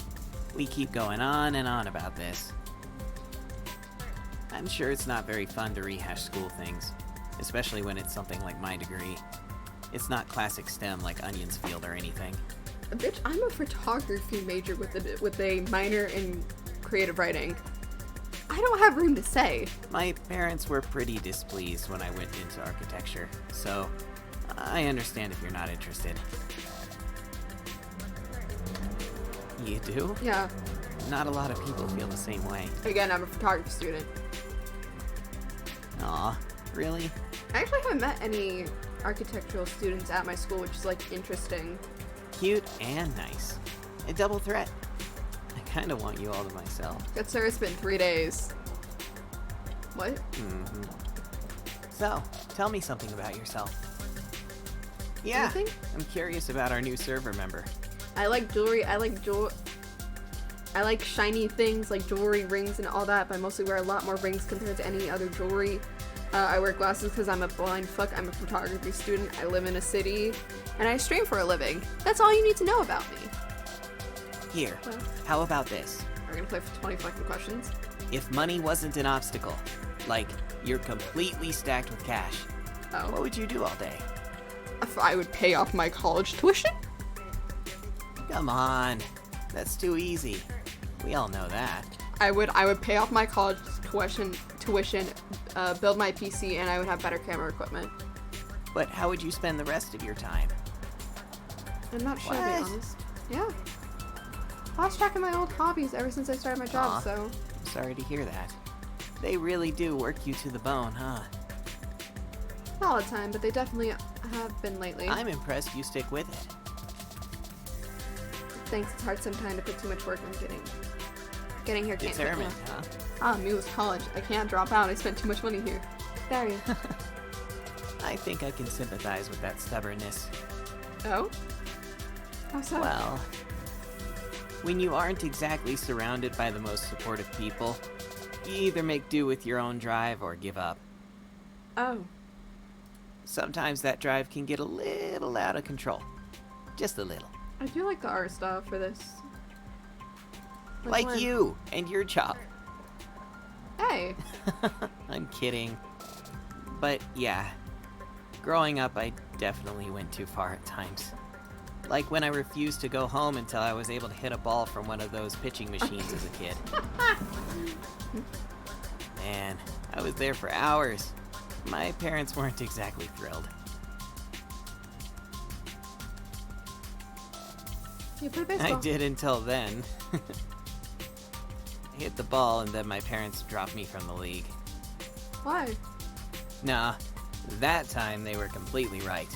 We keep going on and on about this. I'm sure it's not very fun to rehash school things, especially when it's something like my degree. It's not classic STEM like Onion's field or anything. Bitch, I'm a photography major with a minor in creative writing. I don't have room to say. My parents were pretty displeased when I went into architecture, so I understand if you're not interested. You do? Yeah. Not a lot of people feel the same way. Again, I'm a photography student. Aw, really? I actually haven't met any architectural students at my school, which is like interesting. Cute and nice. A double threat. I kinda want you all to myself. Good sir, it's been 3 days. What? Mm-hmm. So, tell me something about yourself. Yeah, Anything? I'm curious about our new server member. I like jewelry. I like shiny things like jewelry, rings, and all that, but I mostly wear a lot more rings compared to any other jewelry. I wear glasses because I'm a blind fuck. I'm a photography student. I live in a city, and I stream for a living. That's all you need to know about me. Here, Well. how about this? We're gonna play for 20 fucking questions. If money wasn't an obstacle, like you're completely stacked with cash, what Oh. would you do all day? If I would pay off my college tuition? Come on, that's too easy. We all know that. I would pay off my college tuition, build my PC, and I would have better camera equipment. But how would you spend the rest of your time? I'm not sure, to What? be honest. Yeah. I lost track of my old hobbies ever since I started my job, Aw. so... I'm sorry to hear that. They really do work you to the bone, huh? Not all the time, but they definitely have been lately. I'm impressed you stick with it. Thanks, it's hard sometimes to put too much work on getting here. Can't Determined, huh? Ah, me was college. I can't drop out. I spent too much money here. There you. I think I can sympathize with that stubbornness. Oh? How so? Well, when you aren't exactly surrounded by the most supportive people, you either make do with your own drive or give up. Oh. Sometimes that drive can get a little out of control. Just a little. I do like the art style for this. Like when? you and your job. Hey. I'm kidding. But yeah, growing up I definitely went too far at times. Like when I refused to go home until I was able to hit a ball from one of those pitching machines as a kid. Man, I was there for hours. My parents weren't exactly thrilled. You play baseball. I did until then. I hit the ball and then my parents dropped me from the league. Why? Nah, that time they were completely right.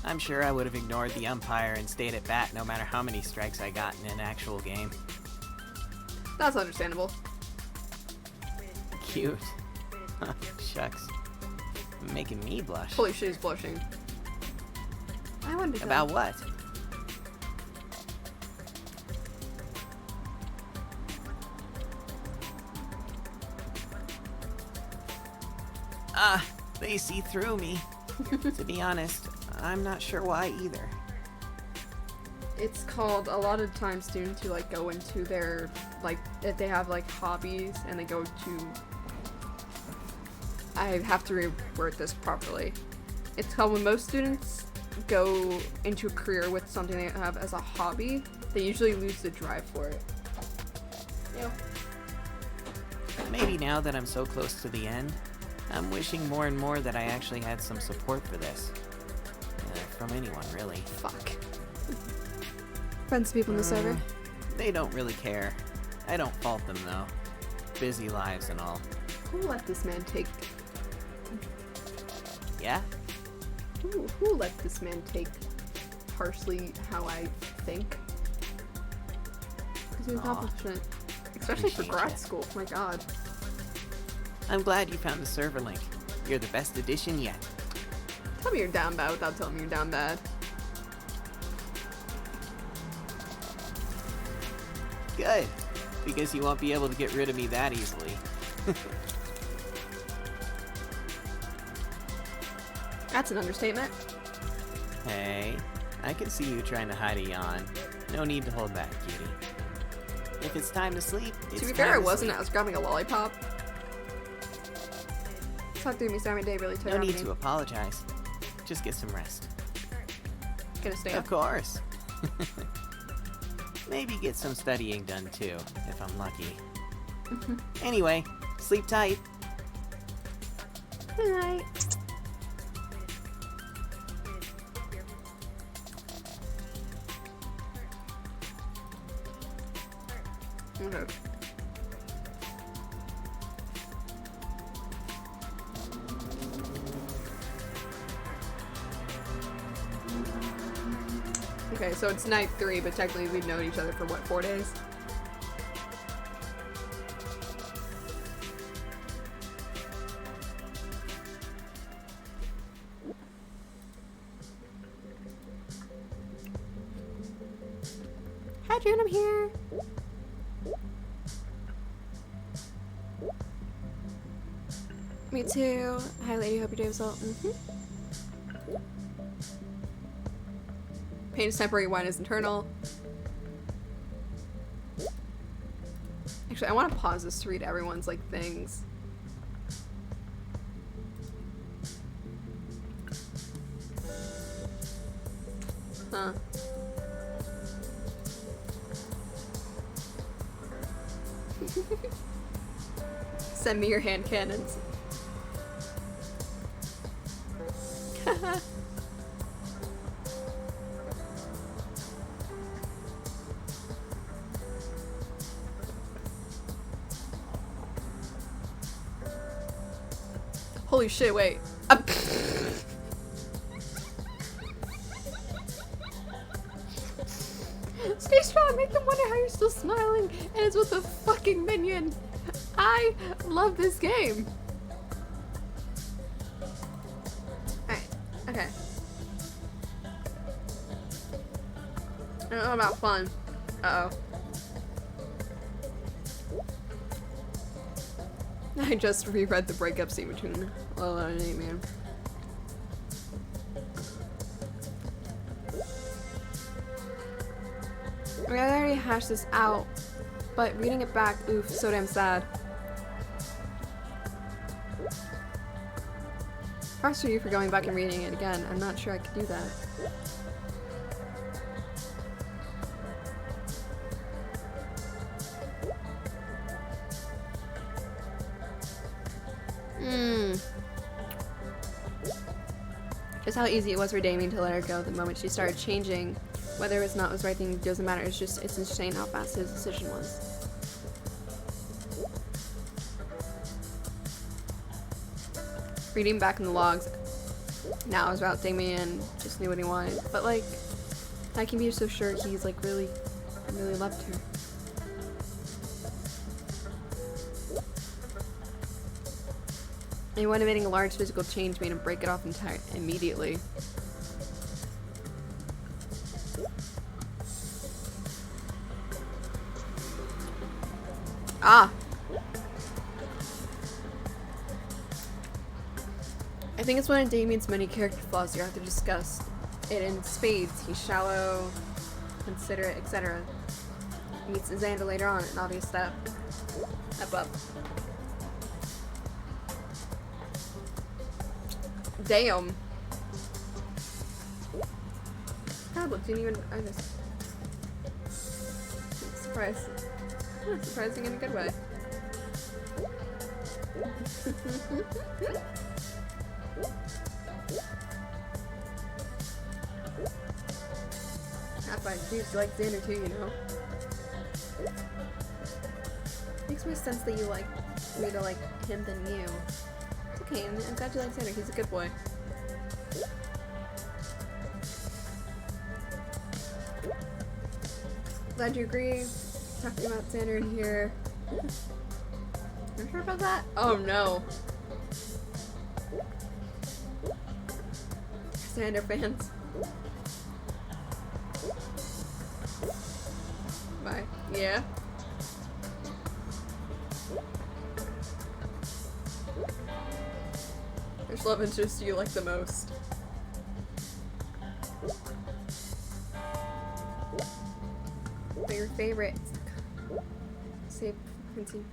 I'm sure I would have ignored the umpire and stayed at bat no matter how many strikes I got in an actual game. That's understandable. Cute. Shucks. Making me blush. Holy shit, he's blushing. I wonder About what? They see through me. To be honest, I'm not sure why either. It's called, a lot of times students who like go into their, like, if they have like hobbies and they go to I have to reword this properly. It's called when most students go into a career with something they have as a hobby, they usually lose the drive for it. Yeah. Maybe now that I'm so close to the end, I'm wishing more and more that I actually had some support for this. From anyone, really. Fuck. Friends of people in the server? They don't really care. I don't fault them, though. Busy lives and all. Who let this man take... Yeah? Who let this man take partially how I think? It's an accomplishment. Especially for Appreciate grad it. school. My god. I'm glad you found the server link. You're the best addition yet. Tell me you're down bad without telling me you're down bad. Good. Because you won't be able to get rid of me that easily. That's an understatement. Hey, I can see you trying to hide a yawn. No need to hold back, cutie. If it's time to sleep, it's To be time fair, I to wasn't. sleep. I was grabbing a lollipop. Talk through me, Simon Day really took No on need me. to apologize. Just get some rest. Gonna stay Of up. course. Maybe get some studying done too, if I'm lucky. Anyway, sleep tight. Good night. Okay. Okay, so it's night 3, but technically we've known each other for what, 4 days? Hi June, I'm here. Me too. Hi lady, hope your day was well. Pain is temporary, wine is internal. Actually, I want to pause this to read everyone's, like, things. Huh. Send me your hand cannons. Holy shit, wait. Stay strong, make them wonder how you're still smiling, and it's with a fucking minion. I love this game. Alright, okay. I don't know about fun. Uh-oh. I just reread the breakup scene between Lola and Amy. I mean, I already hashed this out, but reading it back, oof, so damn sad. Props for you for going back and reading it again. I'm not sure I could do that. Just how easy it was for Damien to let her go the moment she started changing. Whether it was not was right thing doesn't matter. It's insane how fast his decision was. Reading back in the logs now is about Damien just knew what he wanted, but like I can be so sure he's like really loved her. Anyone admitting a large physical change made him break it off immediately. Ah! I think it's one of Damien's many character flaws you have to discuss. It in spades. He's shallow, considerate, etc. Meets Xander later on, an obvious step up. Damn. Tablet didn't even. I just. Surprised. Surprising in a good way. I do like Xander too, you know. Makes more sense that you like me to like him than you. It's okay, I'm glad you like Xander. He's a good boy. Glad you agree. Talking about Xander in here. You sure about that? Oh no. Xander fans. Bye. Yeah. Which love interest do you like the most? But your favorite? Say Quincy.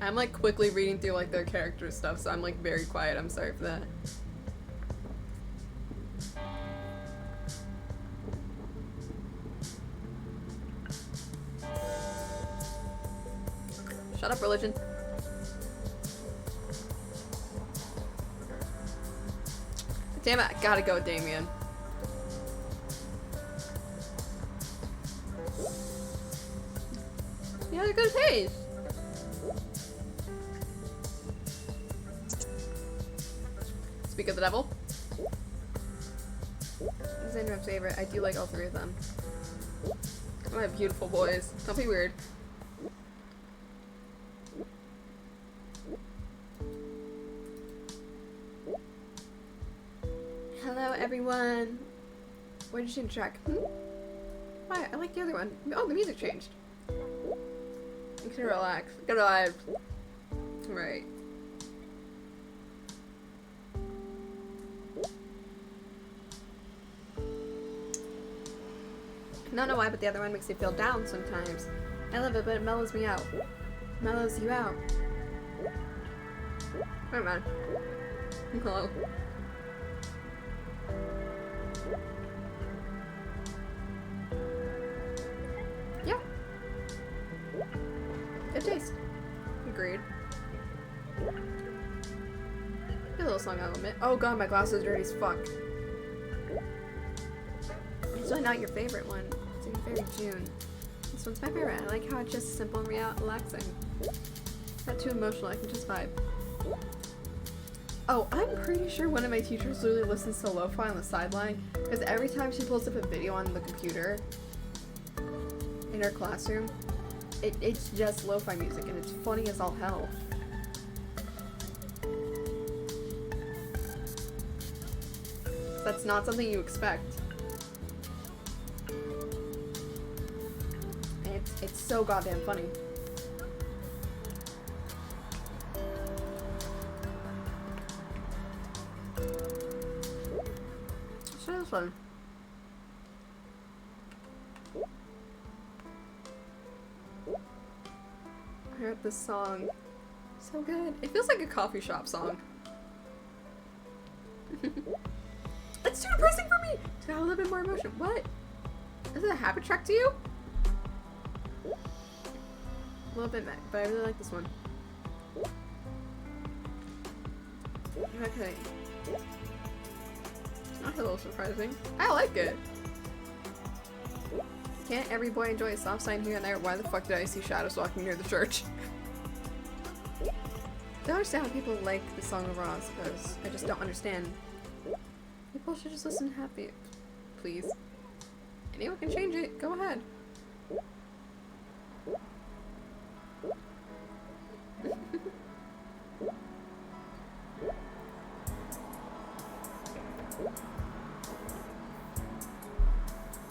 I'm like quickly reading through like their character stuff, so I'm like very quiet. I'm sorry for that. Shut up, religion. Damn it, I gotta go, Damien. You had a good taste. Speak of the devil. Xander, my favorite. I do like all three of them. I have beautiful boys. Don't be weird. Hello, everyone. Where did you change the track? Why? I like the other one. Oh, the music changed. You can relax. Get alive. Right. I don't know why, but the other one makes me feel down sometimes. I love it, but it mellows me out. Mellows you out. Come on. Hello. Yeah. Good taste. Agreed. Good little song, I'll admit. Oh god, my glass is dirty as fuck. It's really not your favorite one. It's your favorite June. This one's my favorite. I like how it's just simple and relaxing. Not too emotional, I can just vibe. Oh, I'm pretty sure one of my teachers literally listens to lo-fi on the sideline, because every time she pulls up a video on the computer in her classroom, it's just lo-fi music, and it's funny as all hell. That's not something you expect. It's so goddamn funny. Let's try this one. I heard this song. So good. It feels like a coffee shop song. It's too depressing for me! It's got a little bit more emotion. What? Is it a habit track to you? A little bit, but I really like this one. Okay. That's a little surprising. I like it. Can't every boy enjoy a soft sign here and there? Why the fuck did I see shadows walking near the church? I don't understand how people like the Song of Ross, because I just don't understand. People should just listen happy. Please. Anyone can change it. Go ahead.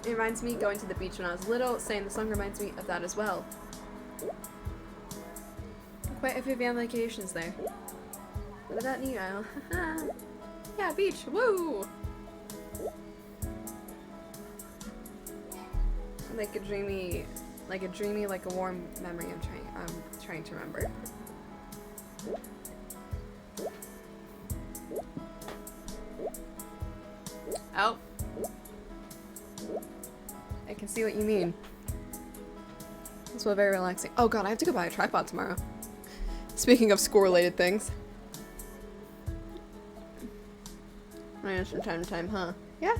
It reminds me going to the beach when I was little, saying the song reminds me of that as well. Quite a few family vacations there. What about New Isle? Yeah, beach. Woo! Like a dreamy, like a warm memory. I'm trying to remember. Oh. I can see what you mean. It's well very relaxing. Oh god, I have to go buy a tripod tomorrow. Speaking of school-related things. I guess from time to time, huh? Yeah.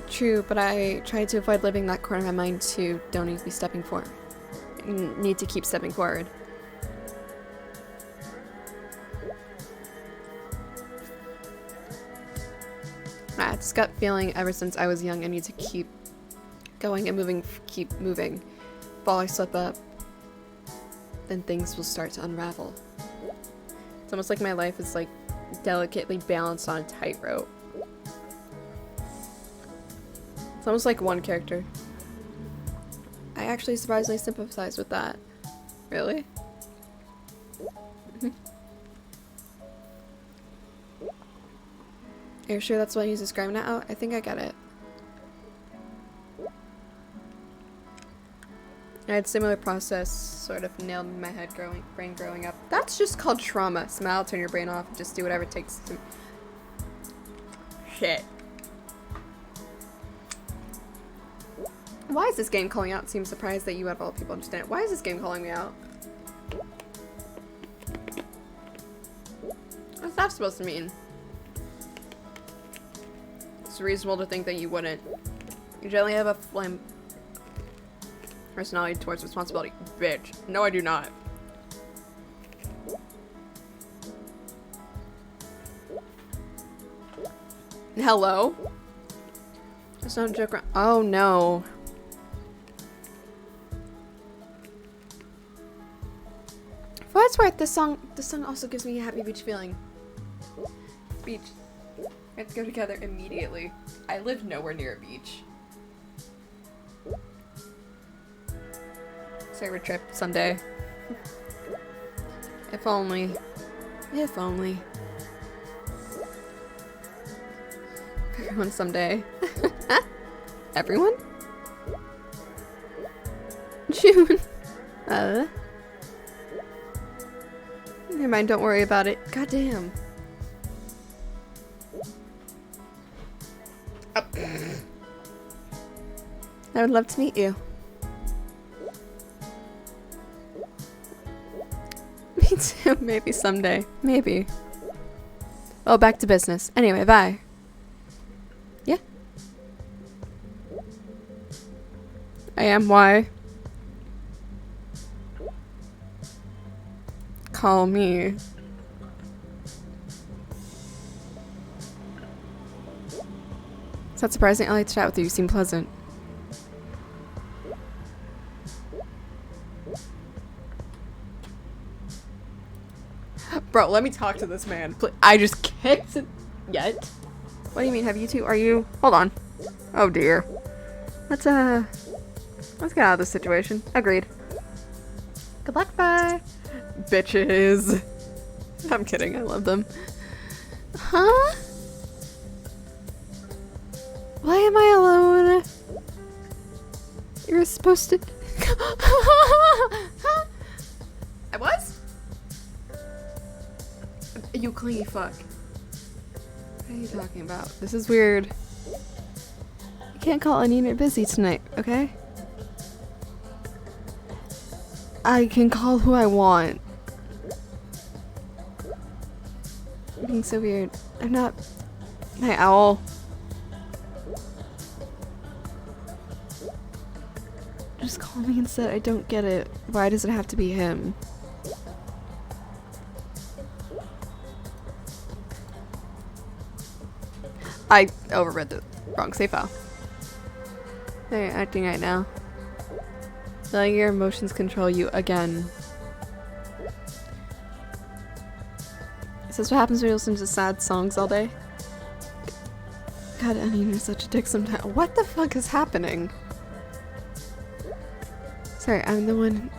True, but I tried to avoid living that corner of my mind to don't need to be stepping forward. Need to keep stepping forward. I just got feeling ever since I was young I need to keep going and moving, keep moving. While I slip up, then things will start to unravel. It's almost like my life is like delicately balanced on a tightrope. It's almost like one character. I actually surprisingly sympathize with that. Really? Are you sure that's what he's describing it? Oh, I think I get it. I had similar process sort of nailed in my head brain growing up. That's just called trauma. Smile, turn your brain off, and just do whatever it takes to... Shit. Why is this game calling out? Seems surprised that you out of all people understand it. Why is this game calling me out? What's that supposed to mean? It's reasonable to think that you wouldn't. You generally have a flame personality towards responsibility. Bitch. No, I do not. Hello? Just don't joke around. Oh no. For what it's worth, this song also gives me a happy beach feeling. Beach. We have to go together immediately. I live nowhere near a beach. Favorite trip someday. If only. If only. Everyone someday. Everyone? June. Never mind, don't worry about it. Goddamn. Oh. I would love to meet you. Me too. Maybe someday. Maybe. Oh, back to business. Anyway, bye. Yeah. I am. Why? Call me. It's not surprising. I like to chat with you. You seem pleasant. Bro, let me talk to this man. I just kicked it. Yet? What do you mean? Have you two? Are you? Hold on. Oh dear. Let's get out of this situation. Agreed. Good luck. Bye. Bitches. I'm kidding. I love them. Huh? Why am I alone? You're supposed to. I was? You clingy fuck. What are you talking about? This is weird. You can't call Anina busy tonight, okay? I can call who I want. You're being so weird. I'm not my owl. Just call me instead. I don't get it. Why does it have to be him? I overread the wrong save file. They're acting right now. Letting your emotions control you again. Is this what happens when you listen to sad songs all day? God, Onion is such a dick sometimes. What the fuck is happening? Sorry, I'm the one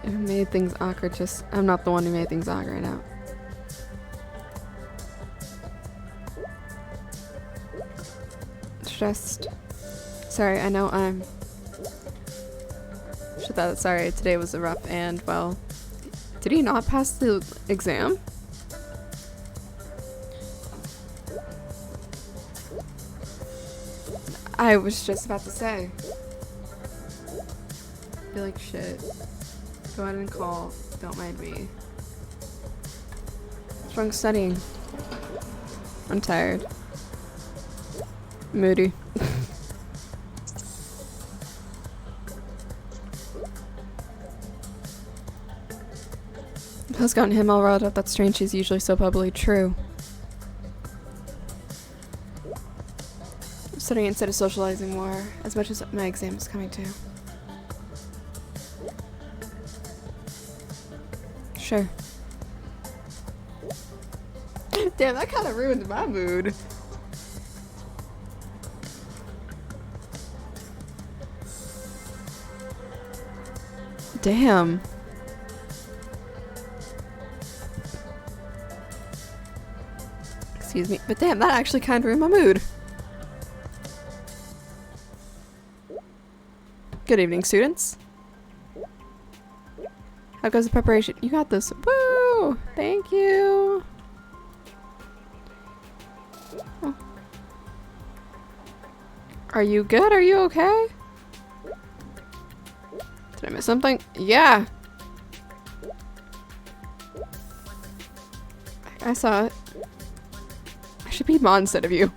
who made things awkward. I'm not the one who made things awkward right now. Stressed. Sorry, I know I'm... Sorry, today was a rough and, well... Did he not pass the exam? I was just about to say. I feel like shit. Go ahead and call. Don't mind me. What's wrong with studying? I'm tired. Moody. Has gotten him all riled up. That's strange. She's usually so bubbly. True. I'm studying instead of socializing more, as much as my exam is coming too. Sure. Damn, that kind of ruined my mood. Damn. Excuse me, but damn, that actually kind of ruined my mood. Good evening, students. How goes the preparation? You got this. Woo! Thank you. Oh. Are you good? Are you okay? Did I miss something? Yeah. I saw it. I should be Ma instead of you.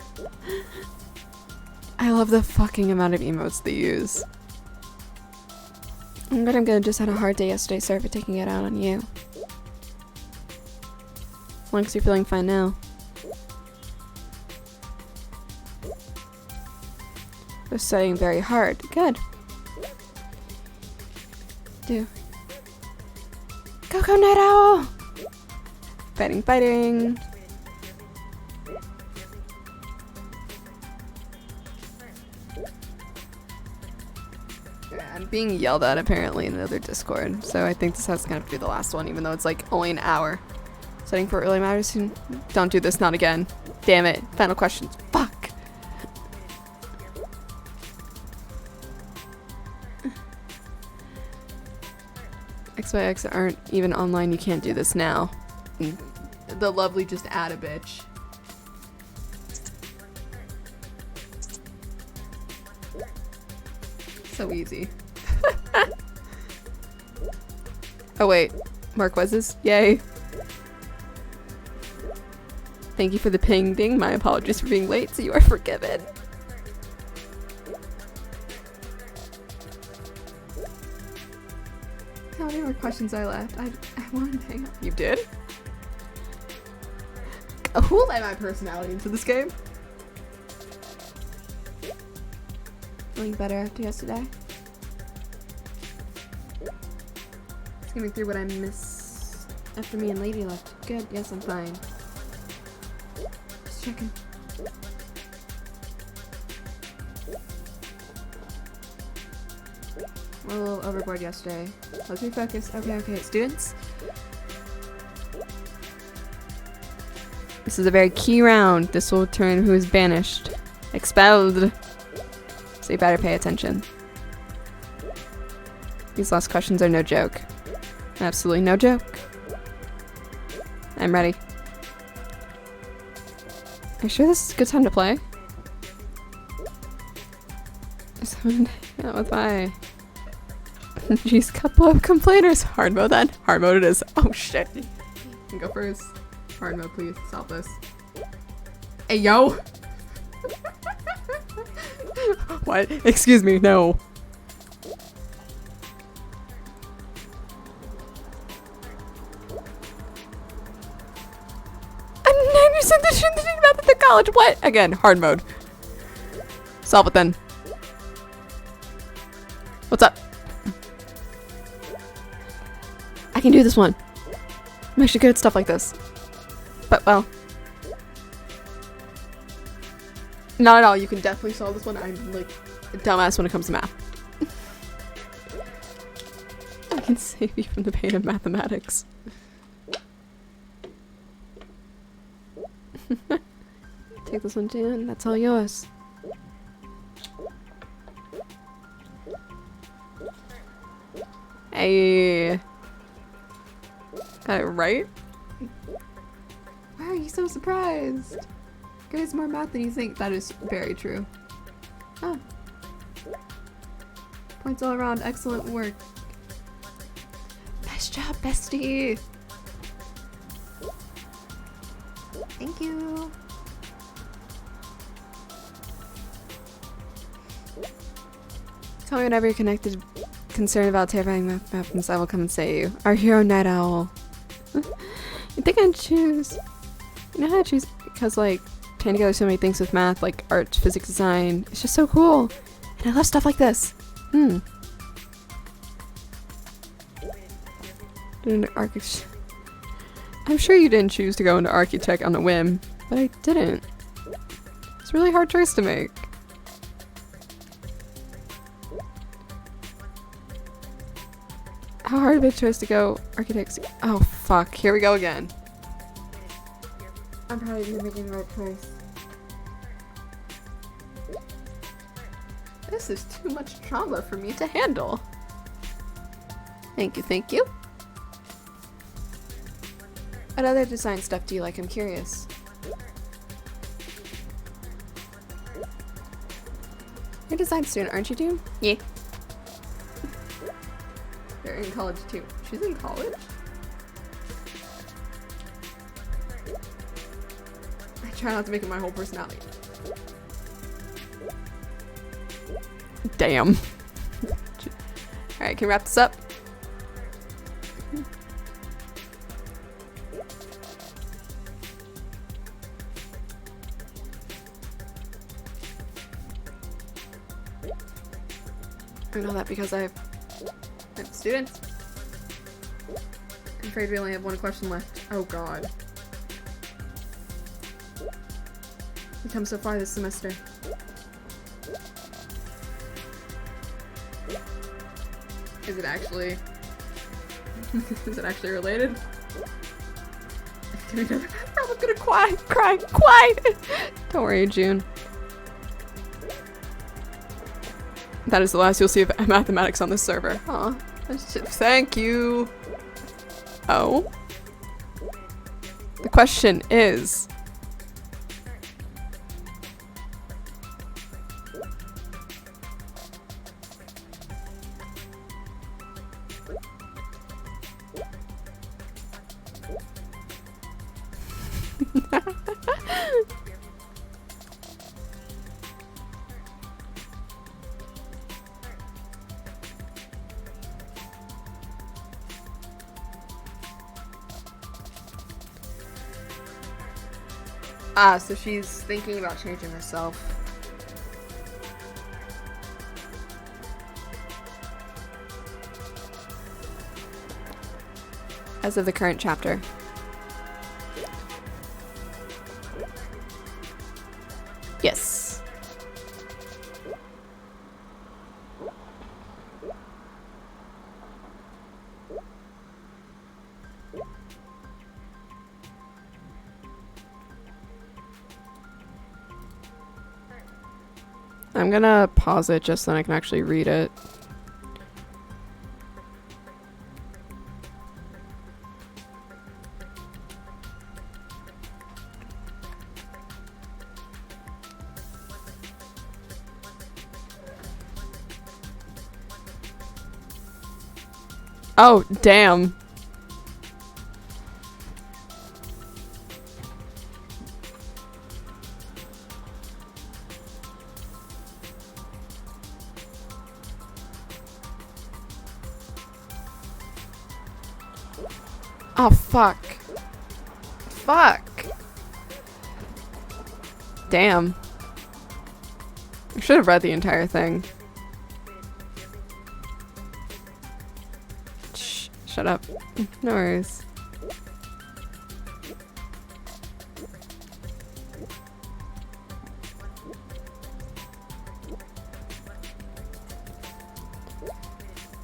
I love the fucking amount of emotes they use. I'm gonna just had a hard day yesterday. Sorry for taking it out on you. As long as you're feeling fine now. We're studying very hard. Good. Do. Go, Night Owl! Fighting. I'm being yelled at apparently in another Discord, so I think this has to be the last one, even though it's like only an hour. Studying for early matters soon. Don't do this, not again. Damn it. Final questions. Fuck. XYX aren't even online. You can't do this now. The lovely just add a bitch. So easy. Oh wait, Marquez's? Yay. Thank you for the ping ding. My apologies for being late, so you are forgiven. How many more questions are left? I wanted to hang up. You did? Who will let my personality into this game? Feeling better after yesterday? Skimming through what I missed after me and Lady left. Good, yes, I'm fine. Just checking. We're a little overboard yesterday. Let's refocus. Okay, students. This is a very key round. This will determine who is banished. Expelled. So you better pay attention. These last questions are no joke. Absolutely no joke. I'm ready. Are you sure this is a good time to play? Someone hang out with my... Jeez, couple of complainers. Hard mode then. Hard mode it is. Oh shit. You can go first. Hard mode, please. Stop this. Hey, yo! What? Excuse me, no. I'm 9% the shouldn't think about the college. What? Again, hard mode. Solve it then. What's up? I can do this one. I'm actually good at stuff like this. But, well. Not at all. You can definitely solve this one. I'm, like, a dumbass when it comes to math. I can save you from the pain of mathematics. Take this one, Jan. That's all yours. Hey. Got it right? Why are you so surprised? Good is more math than you think. That is very true. Oh. Points all around. Excellent work. Nice job, bestie. Thank you. Tell me whenever you're concerned about terrifying math happens, I will come and save you. Our hero Night Owl. You think I'd choose? You know how I choose? Because, like, tying together so many things with math, like art, physics, design. It's just so cool. And I love stuff like this. I'm sure you didn't choose to go into architect on a whim, but I didn't. It's a really hard choice to make. How hard of a choice to go architects? Oh fuck, here we go again. I'm proud of you making the right choice. This is too much trauma for me to handle. Thank you, thank you. What other design stuff do you like? I'm curious. You're a design student, aren't you, Doom? Yeah. You're in college too. She's in college? I try not to make it my whole personality. Damn. Alright, can we wrap this up? I know that because I have students. I'm afraid we only have one question left. Oh god. We've come so far this semester. Is it actually... is it actually related? I'm gonna cry! Don't worry, June. That is the last you'll see of mathematics on this server. Aw. Thank you. Oh. The question is... Ah, so she's thinking about changing herself. As of the current chapter. Yes. I'm gonna pause it just so I can actually read it. Oh, damn. Oh, fuck. Fuck. Damn. I should have read the entire thing. Shut up. No worries.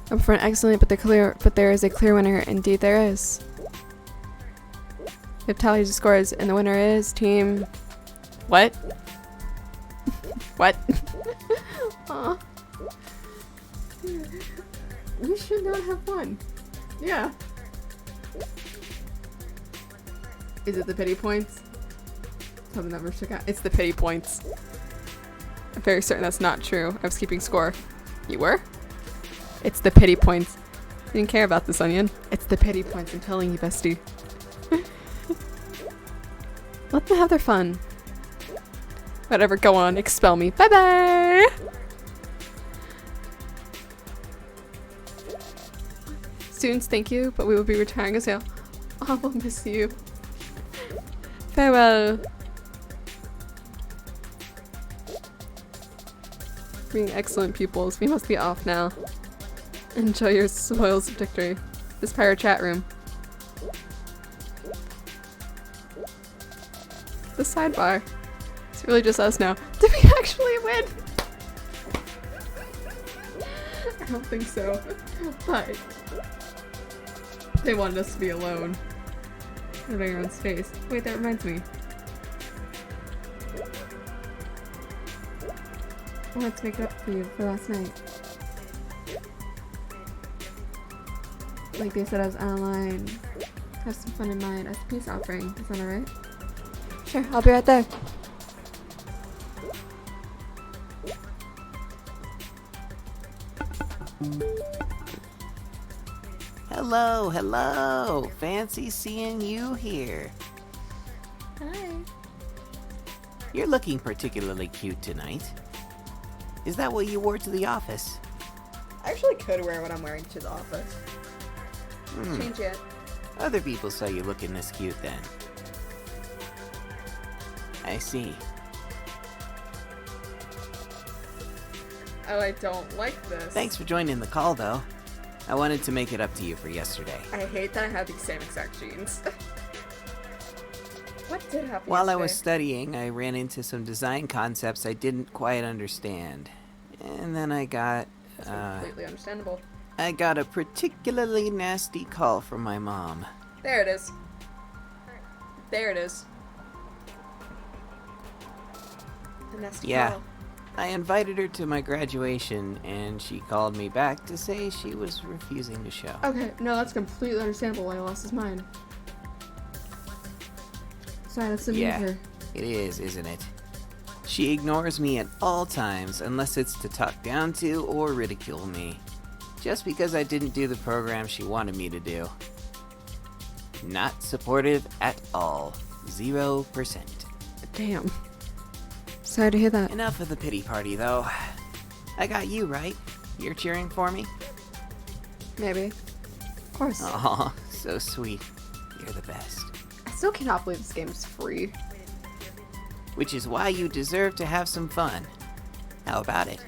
I performed excellently, but there is a clear winner. Indeed, there is. It tallies the scores, and the winner is team. What? What? Aw. We should not have won. Yeah. Is it the pity points? Something that took out. It's the pity points. I'm very certain that's not true. I was keeping score. You were? It's the pity points. You didn't care about this, Onion. It's the pity points, I'm telling you, bestie. Let them have their fun. Whatever, go on, expel me. Bye-bye! Students, thank you, but we will be retiring as well. I will miss you. Farewell. Being excellent pupils, we must be off now. Enjoy your spoils of victory. This pirate chat room. The sidebar. It's really just us now. Did we actually win? I don't think so. But they wanted us to be alone. Having our own space. Wait, that reminds me. I wanted to make it up for you for last night. Like they said, I was online. Have some fun in mind as a peace offering. Is that alright? Sure, I'll be right there. Hello, hello. Fancy seeing you here. Hi. You're looking particularly cute tonight. Is that what you wore to the office? I actually could wear what I'm wearing to the office. Change it. Other people saw you looking this cute then. I see. Oh, I don't like this. Thanks for joining the call, though. I wanted to make it up to you for yesterday. I hate that I have these same exact jeans. What did happen While I yesterday? was studying, I ran into some design concepts I didn't quite understand. And then I got... That's completely understandable. I got a particularly nasty call from my mom. There it is. There it is. The nasty Yeah. call. I invited her to my graduation, and she called me back to say she was refusing to show. Okay, no, that's completely understandable why he lost his mind. Sorry, that's the Yeah, her. it is, isn't it? She ignores me at all times, unless it's to talk down to or ridicule me. Just because I didn't do the program she wanted me to do. Not supportive at all. 0%. Damn. Sorry to hear that. Enough of the pity party, though. I got you, right? You're cheering for me? Maybe. Of course. Aw, so sweet. You're the best. I still cannot believe this game is free. Which is why you deserve to have some fun. How about it?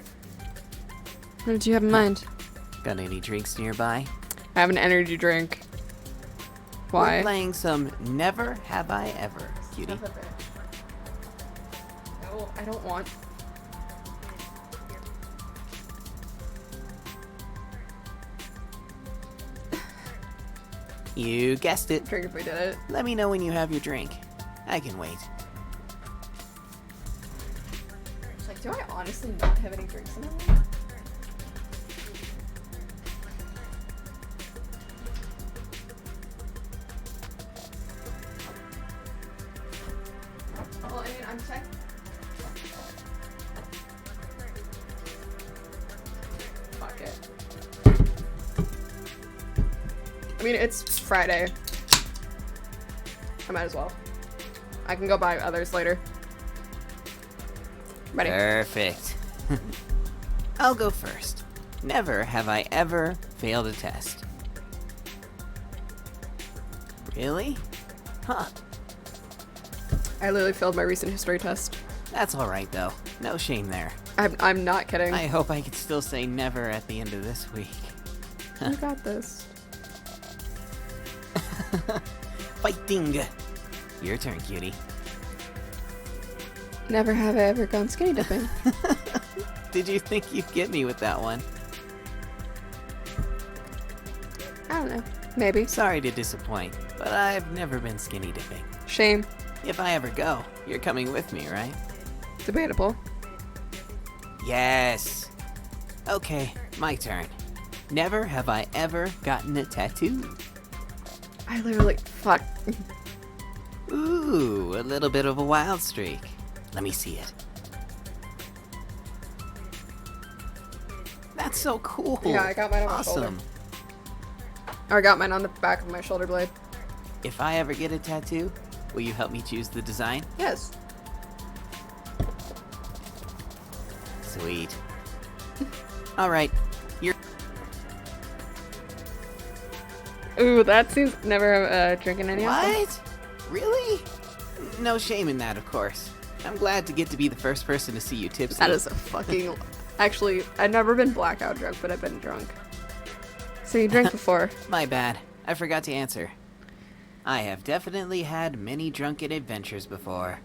What did you have in mind? Got any drinks nearby? I have an energy drink. Why? We're playing some Never Have I Ever, cutie. No, I don't want. You guessed it. Drink if we did it. Let me know when you have your drink. I can wait. It's like, do I honestly not have any drinks in my life? Well, I mean, I'm checking. Fuck it. I mean, it's Friday. I might as well. I can go buy others later. Ready? Perfect. I'll go first. Never have I ever failed a test. Really? Huh. I literally failed my recent history test. That's alright though. No shame there. I'm not kidding. I hope I can still say never at the end of this week. I got this. Fighting. Your turn, cutie. Never have I ever gone skinny dipping. Did you think you'd get me with that one? I don't know. Maybe. Sorry to disappoint, but I've never been skinny dipping. Shame. If I ever go, you're coming with me, right? Debatable. Yes. Okay, my turn. Never have I ever gotten a tattoo. I literally... Fuck. Ooh, a little bit of a wild streak. Let me see it. That's so cool. Yeah, I got mine on my shoulder. Awesome. Or I got mine on the back of my shoulder blade. If I ever get a tattoo, will you help me choose the design? Yes. Sweet. Alright, you're... Ooh, that seems never drinking any alcohol. What? Really? No shame in that, of course. I'm glad to get to be the first person to see you tipsy. That is a fucking... Actually, I've never been blackout drunk, but I've been drunk. So you drank before. My bad. I forgot to answer. I have definitely had many drunken adventures before.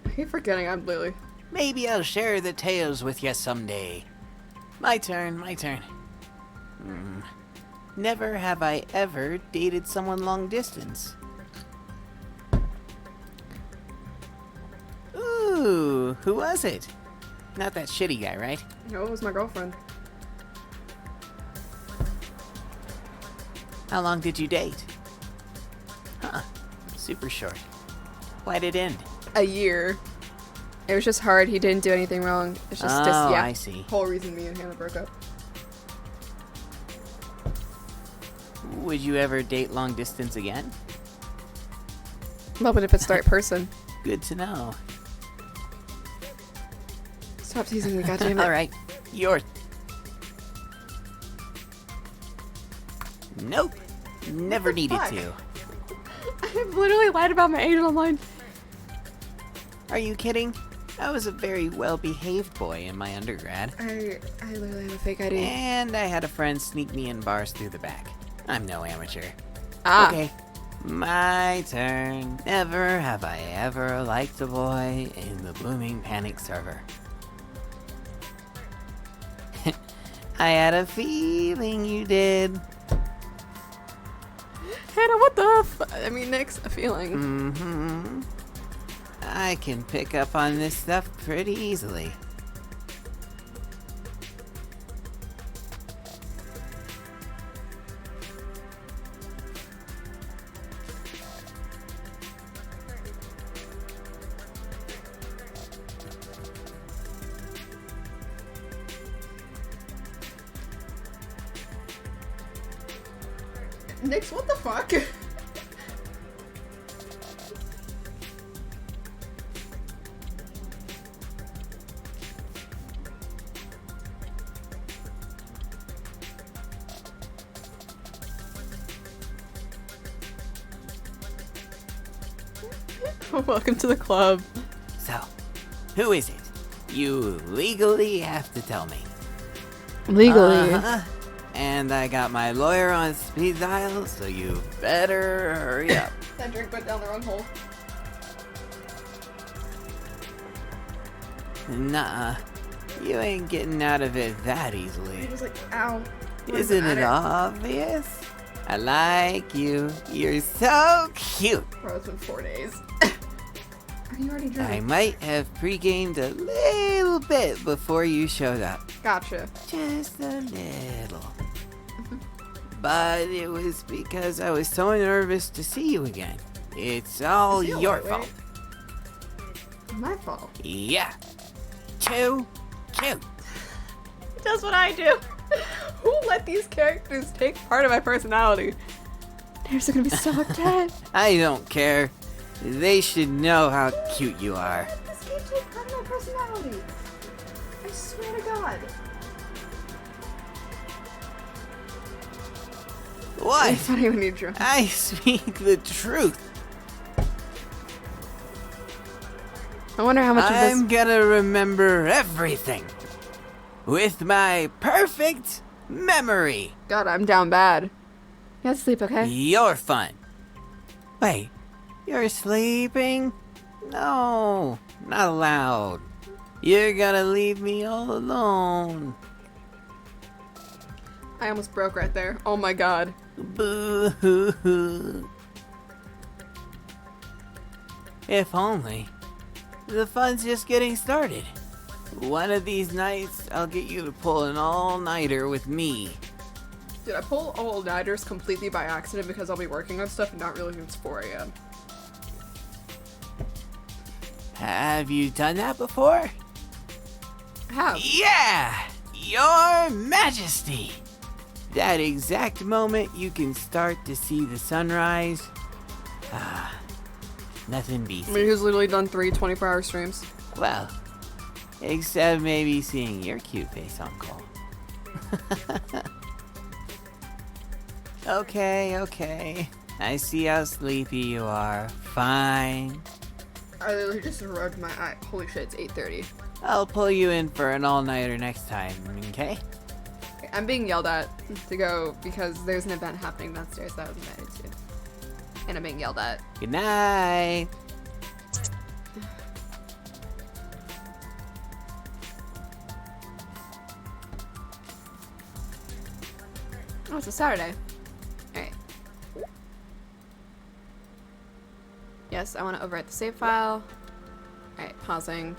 I keep forgetting I'm Lily. Maybe I'll share the tales with you someday. My turn, my turn. Never have I ever dated someone long distance. Ooh, who was it? Not that shitty guy, right? No, it was my girlfriend. How long did you date? Huh, super short. Why'd it end? A year. It was just hard. He didn't do anything wrong. It's just, yeah. I see. Whole reason me and Hannah broke up. Would you ever date long distance again? Love it if it's the right person. Good to know. Stop teasing me, goddammit. Alright, your... Nope. Never needed fuck? to. I've literally lied about my age online. Are you kidding? I was a very well-behaved boy in my undergrad. I literally have a fake ID. And I had a friend sneak me in bars through the back. I'm no amateur. Ah. Okay, my turn. Never have I ever liked a boy in the Blooming Panic server. I had a feeling you did. Hannah, what the I mean, Nick's a feeling. Mm-hmm. I can pick up on this stuff pretty easily. Nick's, what the fuck? Welcome to the club. So, who is it? You legally have to tell me. Legally. Uh-huh. And I got my lawyer on speed dial, so you better hurry up. That drink went down the wrong hole. Nuh-uh. You ain't getting out of it that easily. It was like, ow. Isn't it obvious? I like you. You're so cute. Bro, it's been 4 days. Are you already drunk? I might have pre-gamed a little bit before you showed up. Gotcha. Just a little. But it was because I was so nervous to see you again. It's all Is he a your lightweight? fault. My fault. Yeah. Too cute. That's what I do. Who let these characters take part of my personality? There's gonna be so upset. I don't care. They should know how cute you are. This game take part of my personality. I swear to God. What? It's not even need drunk. I speak the truth. I wonder how much of I'm this. gonna remember everything. With my perfect memory. God, I'm down bad. You have to sleep, okay? You're fun. Wait, you're sleeping? No, not allowed. You're gonna leave me all alone. I almost broke right there. Oh my god. Boo-hoo-hoo. If only. The fun's just getting started. One of these nights, I'll get you to pull an all-nighter with me. Did I pull all-nighters completely by accident because I'll be working on stuff and not realizing it's 4 a.m.? Have you done that before? I have. Yeah! Your Majesty! That exact moment you can start to see the sunrise. Nothing beats I mean, it. who's literally done 3 24-hour streams? Well, except maybe seeing your cute face on call. Okay. I see how sleepy you are. Fine. I literally just rubbed my eye. Holy shit, it's 8:30. I'll pull you in for an all-nighter next time, okay? I'm being yelled at to go because there's an event happening downstairs that I was invited to. And I'm being yelled at. Good night. Oh, it's a Saturday. Alright. Yes, I want to overwrite the save file. Alright, pausing.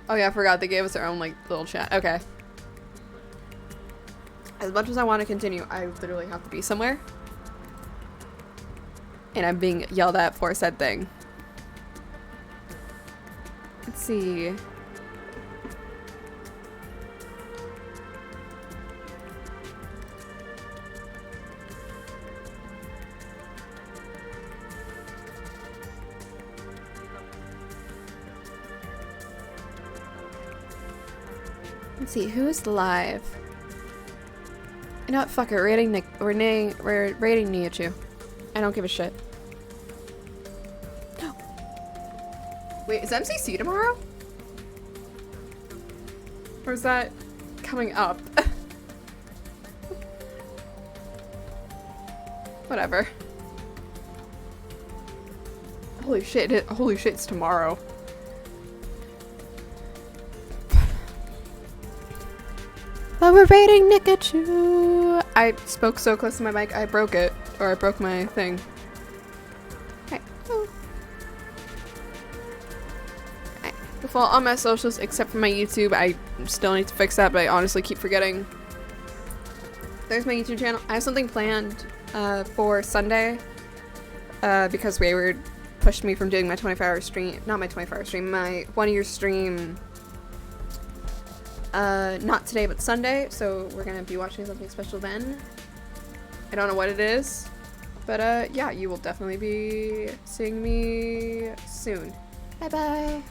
Oh yeah, I forgot they gave us our own like little chat. Okay. As much as I want to continue, I literally have to be somewhere. And I'm being yelled at for said thing. Let's see. Let's see, who's live? You know what, fuck it, we're rating Nihachu. I don't give a shit. Wait, is MCC tomorrow? Or is that coming up? Whatever. Holy shit, it's tomorrow. But we're rating Nihachu. I spoke so close to my mic, I broke it. Or I broke my thing. Okay. Follow all my socials except for my YouTube. I still need to fix that, but I honestly keep forgetting. There's my YouTube channel. I have something planned for Sunday because Wayward pushed me from doing my 24-hour stream. Not my 24-hour stream, my 1-year stream. Not today, but Sunday, so we're gonna be watching something special then. I don't know what it is, but yeah, you will definitely be seeing me soon. Bye bye!